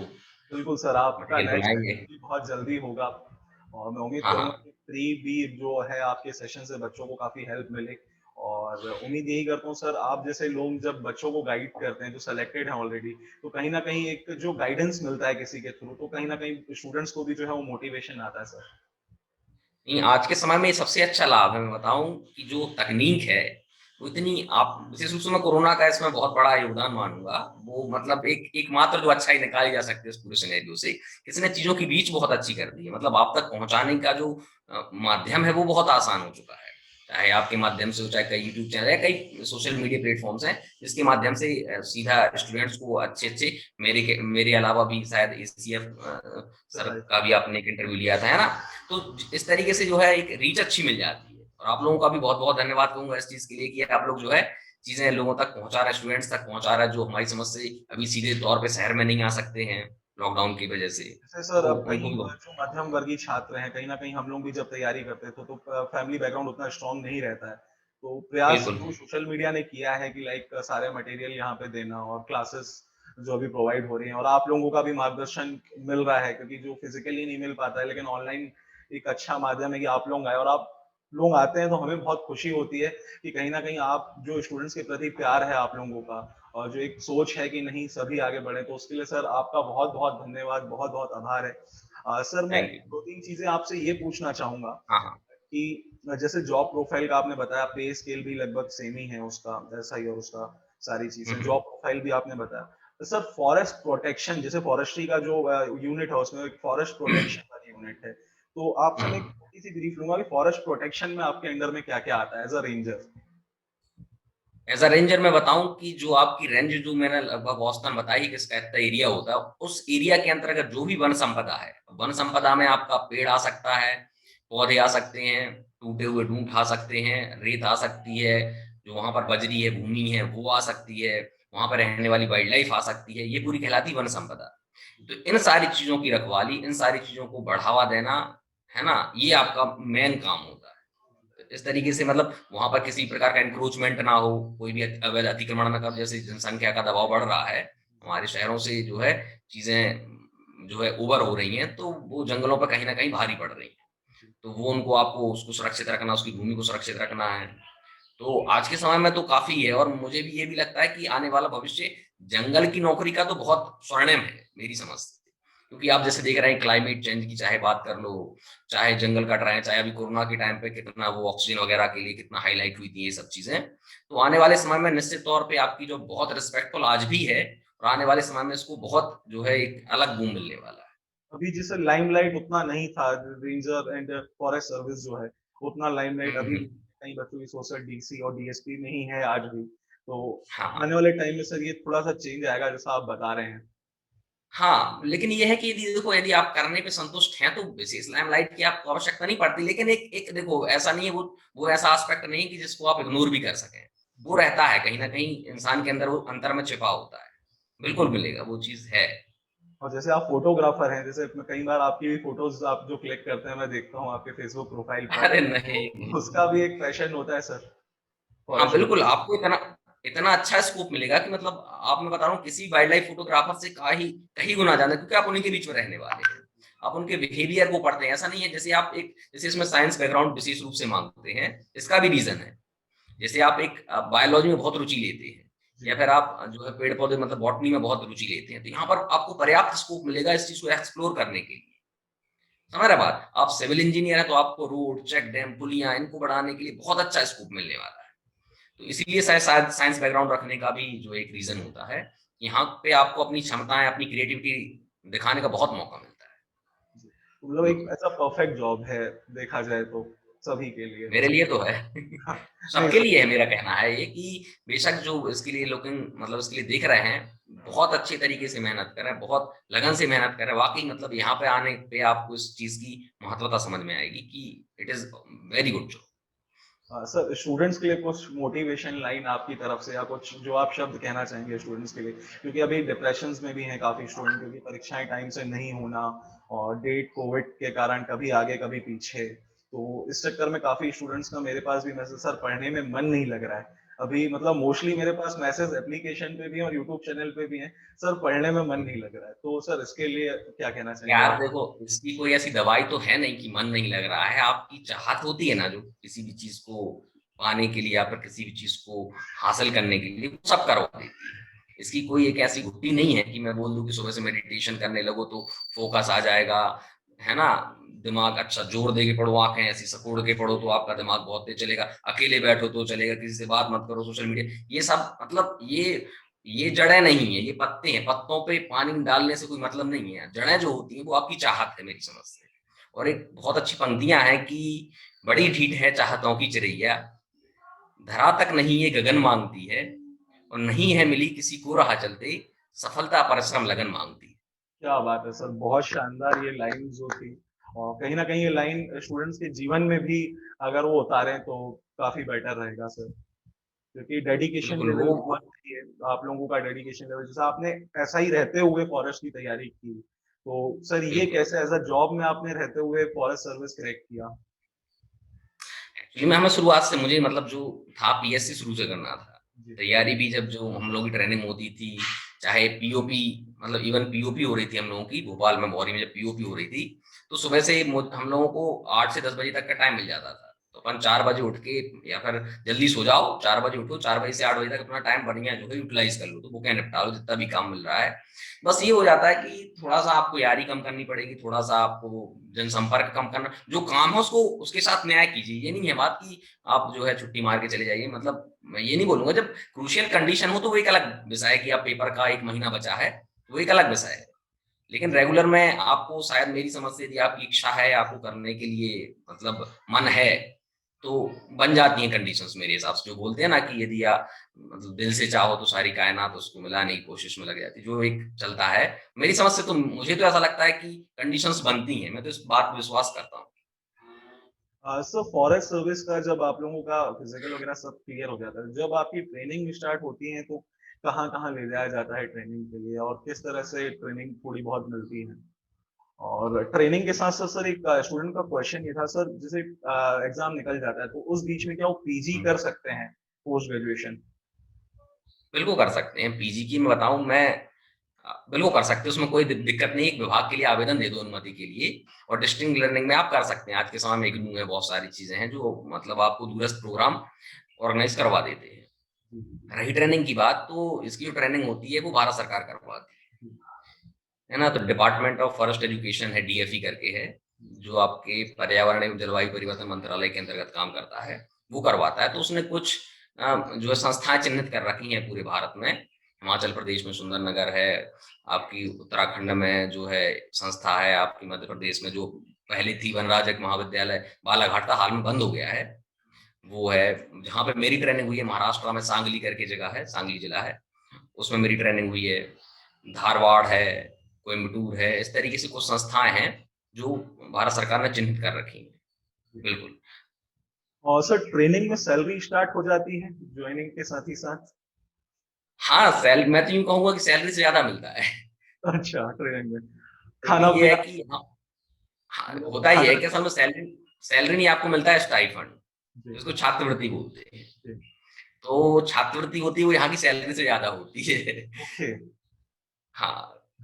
बिल्कुल सर, आपका मटेरियल नेक्स्ट बनाएँगे। शेड्यूल भी बहुत जल्दी होगा और मैं उम्मीद हाँ, करूँगा हाँ। कि प्री भी जो है आपके सेशन से बच्चों को काफ़ी हेल्प मिले और उम्मीद यही करता हूँ सर आप जैसे लोग जब बच्चों को गाइड करते हैं जो सेलेक्टेड हैं ऑलरेडी, तो कहीं न कहीं एक जो गाइडेंस मिलता है किसी के थ्रू तो कहीं न कहीं स्टूडेंट्स को भी जो है वो मोटिवेशन आता है सर। नहीं, आज के समय में ये सबसे अच्छा लाभ है, मैं बताऊँ कि जो तकनीक है, वो इतनी आप विशेष रूप से मैं कोरोना का इसमें बहुत बड़ा योगदान मानूँगा। वो मतलब एक एकमात्र जो अच्छाई निकाली जा सकती है इस पूरे सिनेरियो से, इसने चीज़ों की रीच बहुत अच्छी कर दी है। मतलब आप तक पहुँचाने का जो माध्यम है, वो बहुत आसान हो चुका है। चाहे आपके माध्यम से हो, चाहे कई यूट्यूब चैनल है, कई सोशल मीडिया प्लेटफ़ॉर्म्स हैं, जिसके माध्यम से सीधा स्टूडेंट्स को अच्छे-अच्छे मेरे अलावा भी शायद एसीएफ सर राइट। का भी आपने एक इंटरव्यू लिया था, है ना? तो इस तरीके से जो है एक रीच अच्छी मिल जाती है और आप लोगों का भी बहुत-बहुत धन्यवाद कहूँगा इस चीज़ के लिए कि आप लोग जो है चीज़ें लोगों तक पहुँचा रहे हैं, स्टूडेंट्स तक पहुँचा रहे हैं, जो हमारी समझ से अभी सीधे तौर पे शहर में नहीं आ सकते हैं, लॉकडाउन की वजह से। जैसे सर तो अब उनको कहीं भी बहुत जो मध्यम वर्गीय छात्र हैं, कहीं न कहीं हम लोग भी जब तैयारी करते थे तो फैमिली बैकग्राउंड उतना स्ट्रॉन्ग नहीं रहता है। तो प्रयास बिल्कुल। जो सोशल मीडिया ने किया है कि लाइक सारे मटेरियल यहाँ पे देना और क्लासेस जो अभी प्रोवाइड हो रही हैं और आप लोगों का भी मार्गदर्शन मिल रहा है क्योंकि जो फिज़िकली नहीं मिल पाता है लेकिन ऑनलाइन एक अच्छा माध्यम है कि आप लोग आए और आप लोग आते हैं तो हमें बहुत खुशी होती है कि कहीं न कहीं आप जो स्टूडेंट्स के प्रति प्यार है आप लोगों का और जो एक सोच है कि नहीं सभी आगे बढ़े तो उसके लिए सर आपका बहुत-बहुत धन्यवाद, बहुत-बहुत आभार है। सर मैं थैंक यू। 2-3 चीज़ें आपसे ये पूछना चाहूँगा हाँ, हाँ। कि जैसे जॉब प्रोफाइल का आपने बताया, पे स्केल भी लगभग सेम ही है उसका, ऐसा ही है उसका, सारी हुँ, चीज़ें। हुँ। जॉब प्रोफाइल भी आपने बताया। तो सर फॉरेस्ट प्रोटेक्शन जैसे फॉरेस्ट्री का जो यूनिट है उसमें एक फॉरेस्ट प्रोटेक्शन वाली यूनिट है। तो आपसे हुँ, मैं एक हुँ। छोटी-सी ब्रीफ लूँगा कि फॉरेस्ट प्रोटेक्शन में आपके अंडर में क्या-क्या आता है as a ranger? As a ranger मैं बताऊँ कि जो आपकी रेंज जो मैंने लगभग औसतन बताई कि इसका इतना एरिया होता है, उस एरिया के अंतर्गत जो भी वन संपदा है, वन संपदा में आपका पेड़ आ सकता है, पौधे आ सकते हैं, टूटे हुए ढूंढ आ सकते हैं, रेत आ सकती है, जो वहाँ पर बजरी है, भूमि है, वो आ सकती है, वहाँ पर रहने वाली वाइल्ड लाइफ आ सकती है, ये पूरी कहलाती वन संपदा। तो इन सारी चीज़ों की रखवाली, इन सारी चीज़ों को बढ़ावा देना, है ना? ये आपका मेन काम होता है। इस तरीके से मतलब वहाँ पर किसी प्रकार का एनक्रोचमेंट ना हो, कोई भी अवैध अतिक्रमण ना कर, जैसे जनसंख्या का दबाव बढ़ रहा है, हमारे शहरों से जो है चीज़ें जो है ओवर हो रही हैं, तो वो जंगलों पर कहीं न कहीं भारी पड़ रही हैं। तो वो उनको आपको उसको सुरक्षित रखना, उसकी भूमि को सुरक्षित रखना है। तो आज के समय में तो काफ़ी है और मुझे भी ये भी लगता है कि आने वाला भविष्य जंगल की नौकरी का तो बहुत स्वर्णिम है, मेरी समझ से। क्योंकि आप जैसे देख रहे हैं क्लाइमेट चेंज की चाहे बात कर लो, चाहे जंगल कट रहे हैं, चाहे अभी कोरोना के टाइम पे कितना वो ऑक्सीजन वगैरह के लिए कितना हाइलाइट हुई थी ये सब चीज़ें। तो आने वाले समय में निश्चित तौर पे आपकी जो बहुत रिस्पेक्टफुल आज भी है और आने वाले समय में इसको बहुत जो है एक अलग बूम मिलने वाला है। अभी जैसे लाइमलाइट उतना नहीं था, रेंजर एंड फॉरेस्ट सर्विस जो है, उतना लाइमलाइट हुँ, अभी हुँ। कई बच्चों की सोचकर डीसी और डीएसपी में ही है आज भी। तो हाँ। आने वाले टाइम में सर ये थोड़ा-सा चेंज आएगा जैसा आप बता रहे हैं। हाँ, लेकिन ये है कि यदि देखो यदि आप करने पे संतुष्ट हैं तो विशेष लाइमलाइट की आपको आवश्यकता नहीं पड़ती। लेकिन एक एक देखो ऐसा नहीं है वो ऐसा एस्पेक्ट नहीं है कि जिसको आप इग्नोर भी कर सकें। वो जी। रहता है कहीं न कहीं इंसान के अंदर वो अंतर में छिपा होता है। बिल्कुल मिलेगा, वो चीज़ है। और जैसे आप फोटोग्राफर हैं, जैसे मैं कई बार आपकी भी फ़ोटोज़ आप जो क्लिक करते हैं, मैं देखता हूँ आपके फ़ेसबुक प्रोफ़ाइल पर, अरे नहीं, तो उसका भी एक पैशन होता है सर, हाँ, फॉरेस्ट बिल्कुल फ़ोटोग्राफ़ी। आपको इतना इतना अच्छा स्कोप मिलेगा कि मतलब आप मैं बता रहा हूँ किसी वाइल्ड लाइफ फोटोग्राफर से कहीं गुना ज़्यादा क्योंकि आप उन्हीं के बीच में रहने वाले हैं। आप उनके बिहेवियर को पढ़ते हैं। ऐसा नहीं है जैसे आप एक जैसे इसमें साइंस बैकग्राउंड विशेष रूप से माँगते हैं, इसका भी रीज़न है। जैसे आप एक बायोलॉजी में बहुत रुचि लेते हैं या जी। फिर आप जो है पेड़-पौधे मतलब बॉटनी में बहुत रुचि लेते हैं, तो यहाँ पर आपको पर्याप्त स्कोप मिलेगा इस चीज़ को एक्सप्लोर करने के लिए। समझ रहे हैं बात? आप सिविल इंजीनियर हैं तो आपको रोड, चेक डैम, पुलियाँ इनको बढ़ाने के लिए बहुत अच्छा स्कोप मिलने वाला है। तो इसीलिए शायद साइंस बैकग्राउंड रखने का भी जो एक रीज़न होता है, यहाँ पे आपको अपनी क्षमताएँ, अपनी क्रिएटिविटी दिखाने का बहुत मौका मिलता है। जी। मतलब एक बिल्कुल, ऐसा परफ़ेक्ट जॉब है, देखा जाए तो, सभी के लिए। मेरे लिए तो है। हाँ, नहीं सबके सर। लिए है मेरा कहना है ये कि बेशक जो इसके लिए लुकिंग मतलब इसके लिए देख रहे हैं, बहुत अच्छे तरीके से मेहनत करें, बहुत लगन से मेहनत करें। वाक़ई मतलब यहाँ पे आने पे आपको इस चीज़ की महत्वता समझ में आएगी कि it is very good job. Sir students के लिए कुछ मोटिवेशन लाइन आपकी तरफ से या कुछ जो आप शब्द कहना चाहेंगे स्टूडेंट्स के लिए? क्योंकि अभी डिप्रेशंस में भी हैं काफ़ी स्टूडेंट क्योंकि परीक्षाएँ टाइम से नहीं होना और डेट कोविड के कारण कभी आगे कभी पीछे। तो इस चक्कर में काफ़ी स्टूडेंट्स का मेरे पास भी मैसेज सर पढ़ने में मन नहीं लग रहा है। अभी मतलब मोस्टली मेरे पास मैसेज एप्लीकेशन पे भी हैं और यूट्यूब चैनल पे भी हैं, सर पढ़ने में मन नहीं लग रहा है। तो सर इसके लिए क्या कहना चाहेंगे यार आप? देखो, इसकी कोई ऐसी दवाई तो है नहीं कि मन नहीं लग रहा है। आपकी चाहत होती है ना जो किसी भी चीज़ को पाने के लिए या फिर किसी भी चीज़ को हासिल करने के लिए, वो सब करवा देती है। इसकी कोई एक ऐसी घुट्टी नहीं है कि मैं बोल दूँ कि सुबह से मेडिटेशन करने लगो तो फ़ोकस आ जाएगा, है ना? दिमाग अच्छा जोर दे के पढ़ो, आँखें ऐसी सिकोड़ के पढ़ो तो आपका दिमाग बहुत तेज़ चलेगा। अकेले बैठो तो चलेगा, किसी से बात मत करो, सोशल मीडिया ये सब मतलब ये जड़ें नहीं है, ये पत्ते हैं, पत्तों पे पानी डालने से कोई मतलब नहीं है। जड़ें जो होती हैं वो आपकी चाहत है मेरी समझ से। और एक बहुत अच्छी पंक्तियाँ हैं कि बड़ी ढीठ है चाहतों की चिरैया, धरा तक नहीं ये गगन माँगती है और नहीं है मिली किसी को राह चलते, सफलता परिश्रम लगन माँगती है। क्या बात है सर! बहुत शानदार ये लाइन जो थी और कहीं न कहीं ये लाइन स्टूडेंट्स के जीवन में भी अगर वो उतारें तो काफ़ी बेटर रहेगा सर। क्योंकि डेडिकेशन बिल्कुल लेवल वो बहुत चाहिए, आप लोगों का डेडिकेशन लेवल जैसे आपने ऐसा ही रहते हुए फॉरेस्ट की तैयारी की। तो सर ये बिल्कुल। कैसे एज़ अ जॉब में आपने रहते हुए फॉरेस्ट सर्विस क्रैक किया? एक्चुअली में हमें शुरुआत से मुझे मतलब जो था पीएससी शुरू से करना था। जी। तैयारी भी जब जो हम लोगों की ट्रेनिंग होती थी, चाहे पीओपी मतलब इवन पीओपी हो रही थी हम लोगों की भोपाल में मौरी में जब पीओपी हो रही थी, तो सुबह से हम लोगों को 8 से 10 बजे तक का टाइम मिल जाता था। तो अपन 4 बजे उठ के या फिर जल्दी सो जाओ, 4 बजे उठो, 4 बजे से 8 बजे तक अपना टाइम बढ़िया जो है यूटिलाइज़ कर लो। तो बुकें निपटा लो जितना भी काम मिल रहा है। बस ये हो जाता है कि थोड़ा-सा आपको यारी कम करनी पड़ेगी, थोड़ा-सा आपको जनसंपर्क कम करना जो काम है उसको उसके साथ न्याय कीजिए। ये नहीं है बात कि आप जो है छुट्टी मार के चले जाइए मतलब मैं ये नहीं बोलूँगा जब क्रूशियल कंडीशन हो तो वो एक अलग विषय है कि अब पेपर का 1 महीना बचा है, वो एक अलग विषय है। लेकिन जी। रेगुलर में आपको शायद मेरी समझ से यदि आपकी इच्छा है, आपको करने के लिए मतलब मन है, तो बन जाती हैं कंडीशंस मेरे हिसाब से। जो बोलते हैं ना कि यदि आप मतलब दिल से चाहो तो सारी कायनात उसको मिलाने की कोशिश में लग जाती है, जो एक चलता है। मेरी समझ से तो मुझे तो ऐसा लगता है कि कंडीशंस बनती हैं, मैं तो इस बात पे विश्वास करता हूँ। सर फॉरेस्ट सर्विस का जब आप लोगों का फिजिकल वगैरह सब क्लियर हो जाता है, जब आपकी ट्रेनिंग स्टार्ट होती है तो कहाँ-कहाँ ले जाया जाता है ट्रेनिंग के लिए और किस तरह से ट्रेनिंग थोड़ी बहुत मिलती है? और ट्रेनिंग के साथ-साथ सर एक स्टूडेंट का क्वेश्चन ये था सर जैसे एग्ज़ाम निकल जाता है तो उस बीच में क्या वो पीजी हुँ। कर सकते हैं पोस्ट ग्रेजुएशन? बिल्कुल कर सकते हैं, पीजी की मैं बताऊँ मैं बिल्कुल कर सकते हैं, उसमें कोई दिक्कत नहीं। एक विभाग के लिए आवेदन दे दो अनुमति के लिए, और डिस्टेंस लर्निंग में आप कर सकते हैं। आज के समय में इग्नू है, बहुत सारी चीजें हैं जो मतलब आपको दूरस्थ प्रोग्राम ऑर्गेनाइज करवा देते हैं। रही ट्रेनिंग की बात, तो इसकी जो ट्रेनिंग होती है वो भारत सरकार करवाती है ना। तो डिपार्टमेंट ऑफ फॉरेस्ट एजुकेशन है, डीएफई करके है, जो आपके पर्यावरण एवं जलवायु परिवर्तन मंत्रालय के अंतर्गत काम करता है, वो करवाता है। तो उसने कुछ जो है संस्थाएं चिन्हित कर रखी हैं पूरे भारत में। हिमाचल प्रदेश में सुंदरनगर है, आपकी उत्तराखंड में जो है संस्था है, आपकी मध्य प्रदेश में जो पहले थी वनराज एक महाविद्यालय बालाघाट का, हाल में बंद हो गया है, वो है। जहाँ पे मेरी ट्रेनिंग हुई है महाराष्ट्र में, सांगली करके जगह है, सांगली जिला है, उसमें मेरी ट्रेनिंग हुई है। धारवाड़ है, कोयम्बटूर है, इस तरीके से कुछ संस्थाएं हैं जो भारत सरकार ने चिन्हित कर रखी हैं। बिल्कुल। और सर ट्रेनिंग में सैलरी स्टार्ट हो जाती है ज्वाइनिंग के साथ ही साथ? हाँ, मैं तो यूं कहूंगा कि सैलरी से ज्यादा मिलता है। अच्छा, ट्रेनिंग में खाना ये है पीना? कि हाँ, होता ही है कि असल में सैलरी सैलरी नहीं, आपको मिलता है स्टाइफंड, जिसको छात्रवृत्ति बोलते हैं। तो छात्रवृत्ति होती है वो यहाँ की सैलरी से ज्यादा होती है। ओके। हाँ,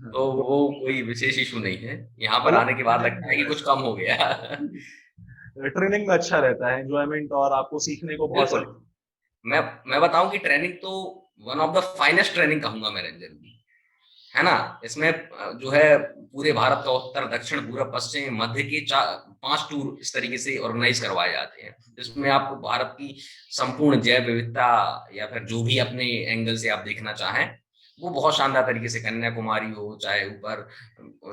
हाँ, तो वो कोई विशेष इशू नहीं है। यहाँ पर मतलब आने के बाद लगता है कि कुछ कम हो गया। ट्रेनिंग में अच्छा रहता है एंजॉयमेंट, और आपको सीखने को बहुत बिल्कुल। सारी। मैं बताऊं कि ट्रेनिंग तो one of the finest training कहूंगा मैं रंजन की, है ना। इसमें जो है पूरे भारत का उत्तर दक्षिण पूर्व पश्चिम मध्य के 5 टूर इस तरीके से ऑर्गेनाइज करवाए जाते हैं, जिसमें आपको भारत की संपूर्ण जैव विविधता या फिर जो भी अपने एंगल से आप देखना चाहें वो बहुत शानदार तरीके से, कन्याकुमारी हो, चाहे ऊपर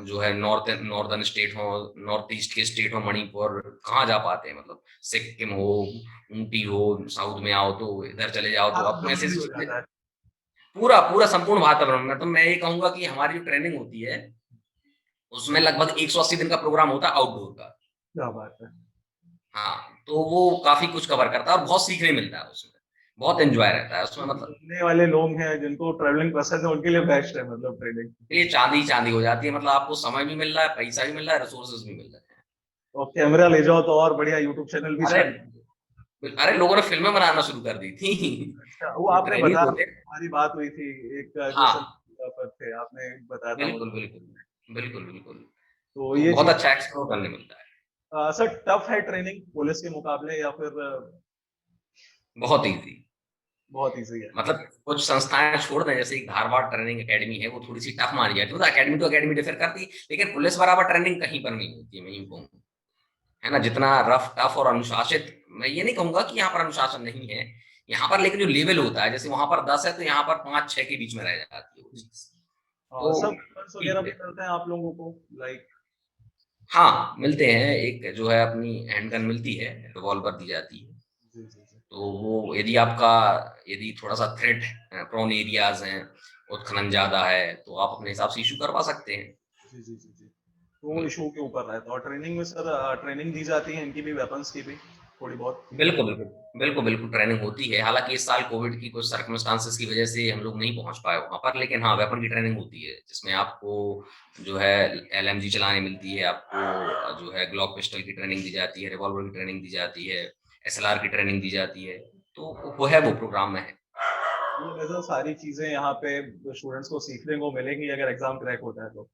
जो है नॉर्दर्न स्टेट हो, नॉर्थ ईस्ट के स्टेट हो, मणिपुर, कहाँ जा पाते हैं, मतलब सिक्किम हो, ऊटी हो, साउथ में आओ तो इधर चले जाओ तो आपको ऐसे हो जाता है। पूरा पूरा संपूर्ण वातावरण में। तो मैं ये कहूंगा कि हमारी जो ट्रेनिंग होती है उसमें लगभग 180 दिन का प्रोग्राम होता है आउटडोर का। क्या बात है। हाँ, तो वो काफी कुछ कवर करता है और बहुत सीखने मिलता है उसमें, बहुत एंजॉय रहता है उसमें। मतलब घूमने वाले लोग हैं जिनको ट्रैवलिंग पसंद है, उनके लिए बेस्ट है मतलब ट्रेनिंग। ये चांदी चांदी हो जाती है, मतलब आपको समय भी मिल रहा है, पैसा भी मिल रहा है, रिसोर्सेज भी मिल रहे हैं। और कैमरा ले जाओ तो और बढ़िया यूट्यूब चैनल भी अरे चालू। अरे लोगों ने फिल्में बनाना शुरू कर दी थी। अच्छा, वो जो आपने ट्रेनिंग बताया, होते। हमारी बात हुई थी एक जो हाँ, पर थे, आपने बताया था बिल्कुल मुझे। बिल्कुल बिल्कुल बिल्कुल। तो तो ये बहुत चीज अच्छा एक्सप्लोर करने मिलता है। सर टफ है ट्रेनिंग पुलिस के मुकाबले, या फिर बहुत ईजी। बहुत इजी है? मतलब कुछ संस्थाएं छोड़ दें, जैसे एक धारवाड़ ट्रेनिंग एकेडमी है, वो थोड़ी सी टफ मानी जाती है, मतलब एकेडमी टू एकेडमी डिफर करती है, लेकिन पुलिस बराबर ट्रेनिंग कहीं पर नहीं होती है, मैं यूं कहूँ, है ना। जितना रफ टफ और अनुशासित, मैं ये नहीं कहूंगा कि यहाँ पर अनुशासन नहीं है यहाँ पर, लेकिन जो लेवल होता है, जैसे वहां पर 10 है तो यहाँ पर 5-6 के बीच में रह जाती है वो चीज। तो सब weapons वगैरह ठीक भी है। मिलते हैं आप लोगों को, लाइक? हाँ, मिलते हैं। एक जो है अपनी हैंडगन मिलती है, रिवॉल्वर दी जाती है। जी जी जी। तो वो यदि थोड़ा सा थ्रेट प्रोन एरियाज हैं, उत्खनन ज्यादा है, तो आप अपने हिसाब से इशू करवा सकते हैं। जी जी जी जी। तो इशू के ऊपर रहता है। और ट्रेनिंग में सर ट्रेनिंग दी जाती है इनकी भी, वेपन्स की भी थोड़ी बहुत? बिल्कुल बिल्कुल बिल्कुल बिल्कुल ट्रेनिंग होती है। हालांकि इस साल कोविड की कुछ सर्कमस्टांसेस की वजह से हम लोग नहीं पहुंच पाए वहां पर, लेकिन हाँ वेपन की ट्रेनिंग होती है, जिसमें आपको जो है एलएमजी चलाने मिलती है, आपको जो है ग्लॉक पिस्टल की ट्रेनिंग दी जाती है, रिवॉल्वर की ट्रेनिंग दी जाती है, एसएलआर की ट्रेनिंग दी जाती है। तो वो है, वो प्रोग्राम में है। मतलब ऐसा सारी चीजें यहाँ पे स्टूडेंट्स को सीखने को मिलेंगी अगर एग्जाम क्रैक होता है तो?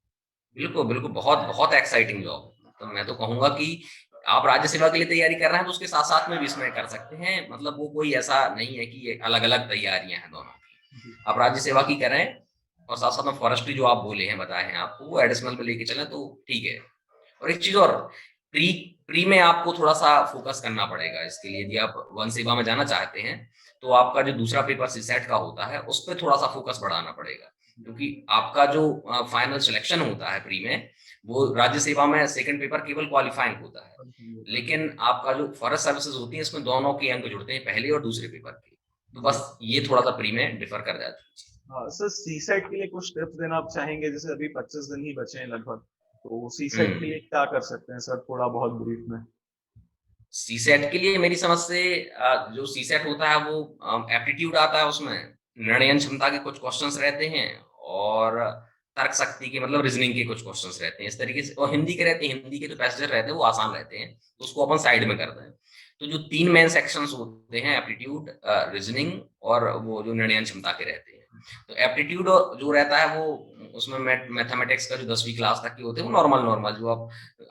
बिल्कुल बिल्कुल, बहुत बहुत एक्साइटिंग जॉब। तो मैं तो कहूंगा कि आप राज्य सेवा के लिए तैयारी कर रहे हैं तो उसके साथ साथ में भी इसमें कर सकते हैं। मतलब वो कोई ऐसा नहीं है कि ये अलग अलग तैयारियां हैं दोनों। आप राज्य सेवा की करें और साथ साथ में फॉरेस्ट्री जो आप बोले हैं, बताए हैं आपको, वो एडिशनल पे लेके चलें तो ठीक है। और एक चीज और, प्री प्री में आपको थोड़ा सा फोकस करना पड़ेगा इसके लिए। यदि आप वन सेवा में जाना चाहते हैं तो आपका जो दूसरा पेपर सीसेट का होता है उस पर थोड़ा सा फोकस बढ़ाना पड़ेगा, क्योंकि आपका जो फाइनल सिलेक्शन होता है प्री में, वो राज्य सेवा में सेकंड पेपर केवल क्वालिफाइंग होता है, लेकिन आपका जो फॉरेस्ट सर्विसेज होती है इसमें दोनों के अंक जुड़ते हैं, पहले और दूसरे पेपर के। तो बस ये थोड़ा सा प्री में डिफर कर जाती है। हाँ सर, सी सेट के लिए कुछ टिप्स देना आप चाहेंगे? जैसे अभी 25 दिन ही बचे हैं लगभग, तो सी सेट के लिए हम्म। क्या कर सकते हैं सर, थोड़ा बहुत ब्रीफ में? सीसेट के लिए मेरी समझ से जो सीसेट होता है वो एप्टीट्यूड आता है, उसमें निर्णय क्षमता के कुछ क्वेश्चंस रहते हैं, और तर्क शक्ति के मतलब रीजनिंग के कुछ क्वेश्चंस रहते हैं इस तरीके से, और हिंदी के रहते हैं। हिंदी के जो पैसेज रहते हैं वो आसान रहते हैं, तो उसको अपन साइड में करते हैं। तो जो 3 मेन सेक्शंस होते हैं, एप्टीट्यूड, रीजनिंग और वो जो निर्णय क्षमता के रहते हैं, तो एप्टीट्यूड जो रहता है वो उसमें मैथमेटिक्स का जो 10वीं क्लास तक के होते हैं वो नॉर्मल नॉर्मल जो आप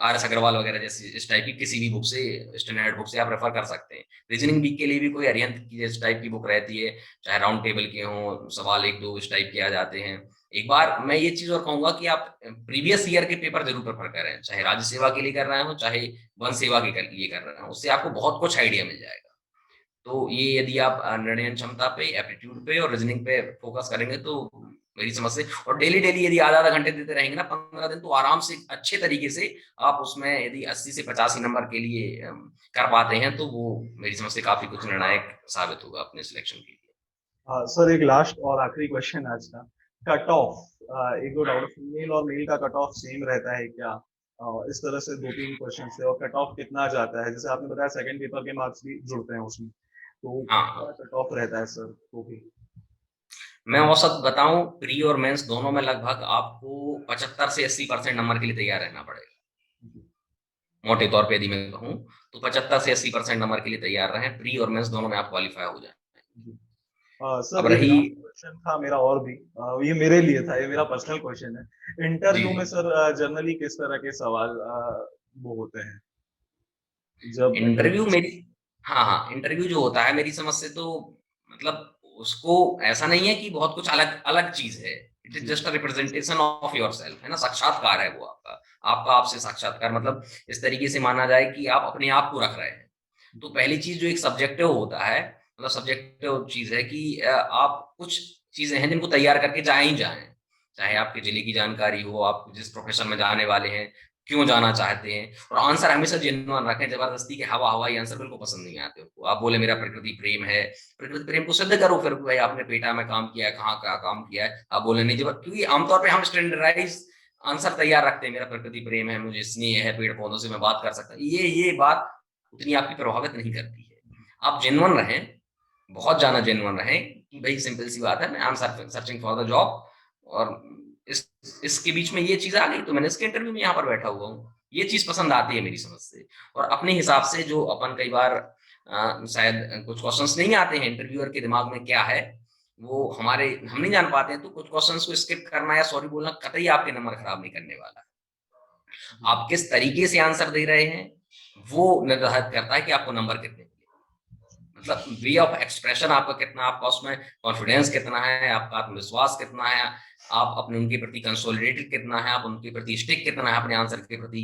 RS अग्रवाल वगैरह जैसी इस टाइप की किसी भी बुक से स्टैंडर्ड बुक से आप रेफर कर सकते हैं। रीजनिंग वीक के लिए भी कोई अरिहंत की इस टाइप की बुक रहती है, चाहे राउंड टेबल के हों, सवाल 1-2 इस टाइप के आ जाते हैं। एक बार मैं ये चीज और कहूंगा कि आप प्रीवियस ईयर के पेपर जरूर प्रेफर करें, चाहे राज्य सेवा के लिए कर रहे हो चाहे वन सेवा के लिए कर रहे हो, उससे आपको बहुत कुछ आइडिया मिल जाएगा। तो ये यदि आप निर्णय क्षमता पे, एप्टीट्यूड पे और रीजनिंग पे फोकस करेंगे तो मेरी समझ से, और डेली डेली यदि आधा आधा घंटे देते रहेंगे ना 15 दिन, तो आराम से अच्छे तरीके से आप उसमें यदि 80 से 85 नंबर के लिए कर पाते हैं तो वो मेरी समझ से काफी कुछ निर्णायक साबित होगा अपने सिलेक्शन के लिए। सर एक लास्ट और आखिरी क्वेश्चन आज का, कट ऑफ, एक दो डाउट, फीमेल और मेल का कट ऑफ सेम रहता है क्या? इस तरह से 2-3 क्वेश्चन थे, और कट ऑफ कितना जाता है? जैसे आपने बताया सेकंड पेपर के मार्क्स भी जुड़ते हैं उसमें, तो हाँ, कट ऑफ रहता है सर वो भी? मैं औसत बताऊं, प्री और मेंस दोनों में लगभग आपको 75 से 80% नंबर के लिए तैयार रहना पड़ेगा। मोटे तौर पे यदि मैं कहूं तो 75 से 80% नंबर के लिए तैयार रहें, प्री और मेंस दोनों में आप क्वालिफाई हो जाए। सर अब एक रही, लास्ट क्वेश्चन था मेरा और भी, ये मेरे लिए था, ये मेरा पर्सनल क्वेश्चन है। जी इंटरव्यू जी, में सर जनरली किस तरह के सवाल वो होते हैं जब इंटरव्यू इंटरव्यू? मेरी, हाँ हाँ, इंटरव्यू जो होता है मेरी समझ से तो मतलब उसको ऐसा नहीं है कि बहुत कुछ अलग अलग चीज है। इट इज जी just a representation of yourself, है ना, साक्षात्कार है वो आपका, आपका आपसे साक्षात्कार, मतलब इस तरीके से माना जाए कि आप अपने आप को रख रहे हैं। तो पहली चीज जो एक सब्जेक्टिव होता है, मतलब सब्जेक्टिव चीज है कि आप कुछ चीजें हैं जिनको तैयार करके जाए ही जाए, चाहे आपके जिले की जानकारी हो, आप जिस प्रोफेशन में जाने वाले हैं, क्यों जाना चाहते हैं, और आंसर हमेशा जेन्युइन रखें। जबरदस्ती के हवा हवाई आंसर बिल्कुल पसंद नहीं आते हो। आप बोले मेरा प्रकृति प्रेम है, प्रकृति प्रेम को सिद्ध करो, फिर भाई आपने पेटा में काम किया है, कहाँ क्या काम किया है, आप बोले नहीं जब, क्योंकि आमतौर पर हम स्टैंडर्डाइज आंसर तैयार रखते हैं, मेरा प्रकृति प्रेम है, मुझे स्नेह है, पेड़ पौधों से मैं बात कर सकता हूँ, ये बात उतनी आपकी प्रभावित नहीं करती है। आप जेन्युइन रहें, बहुत ज्यादा जेन्युइन रहें कि भाई सिंपल सी बात है, मैं I am searching for the job, और इस इसके बीच में ये चीज आ गई तो मैंने इसके इंटरव्यू में यहाँ पर बैठा हुआ हूँ। ये चीज पसंद आती है मेरी समझ से। और अपने हिसाब से जो अपन कई बार शायद कुछ क्वेश्चंस नहीं आते हैं इंटरव्यूअर के दिमाग में क्या है, वो हम नहीं जान पाते हैं, तो कुछ क्वेश्चंस को स्किप करना या सॉरी बोलना कतई आपके नंबर खराब नहीं करने वाला। आप किस तरीके से आंसर दे रहे हैं वो निर्धारित करता है कि आपको नंबर कितने, मतलब वे ऑफ एक्सप्रेशन आपका कितना, आपका उसमें कॉन्फिडेंस कितना है, आपका आत्मविश्वास कितना है, आप अपने उनके प्रति कंसोलिडेटेड कितना है, आप उनके प्रति स्टिक कितना है अपने आंसर के प्रति,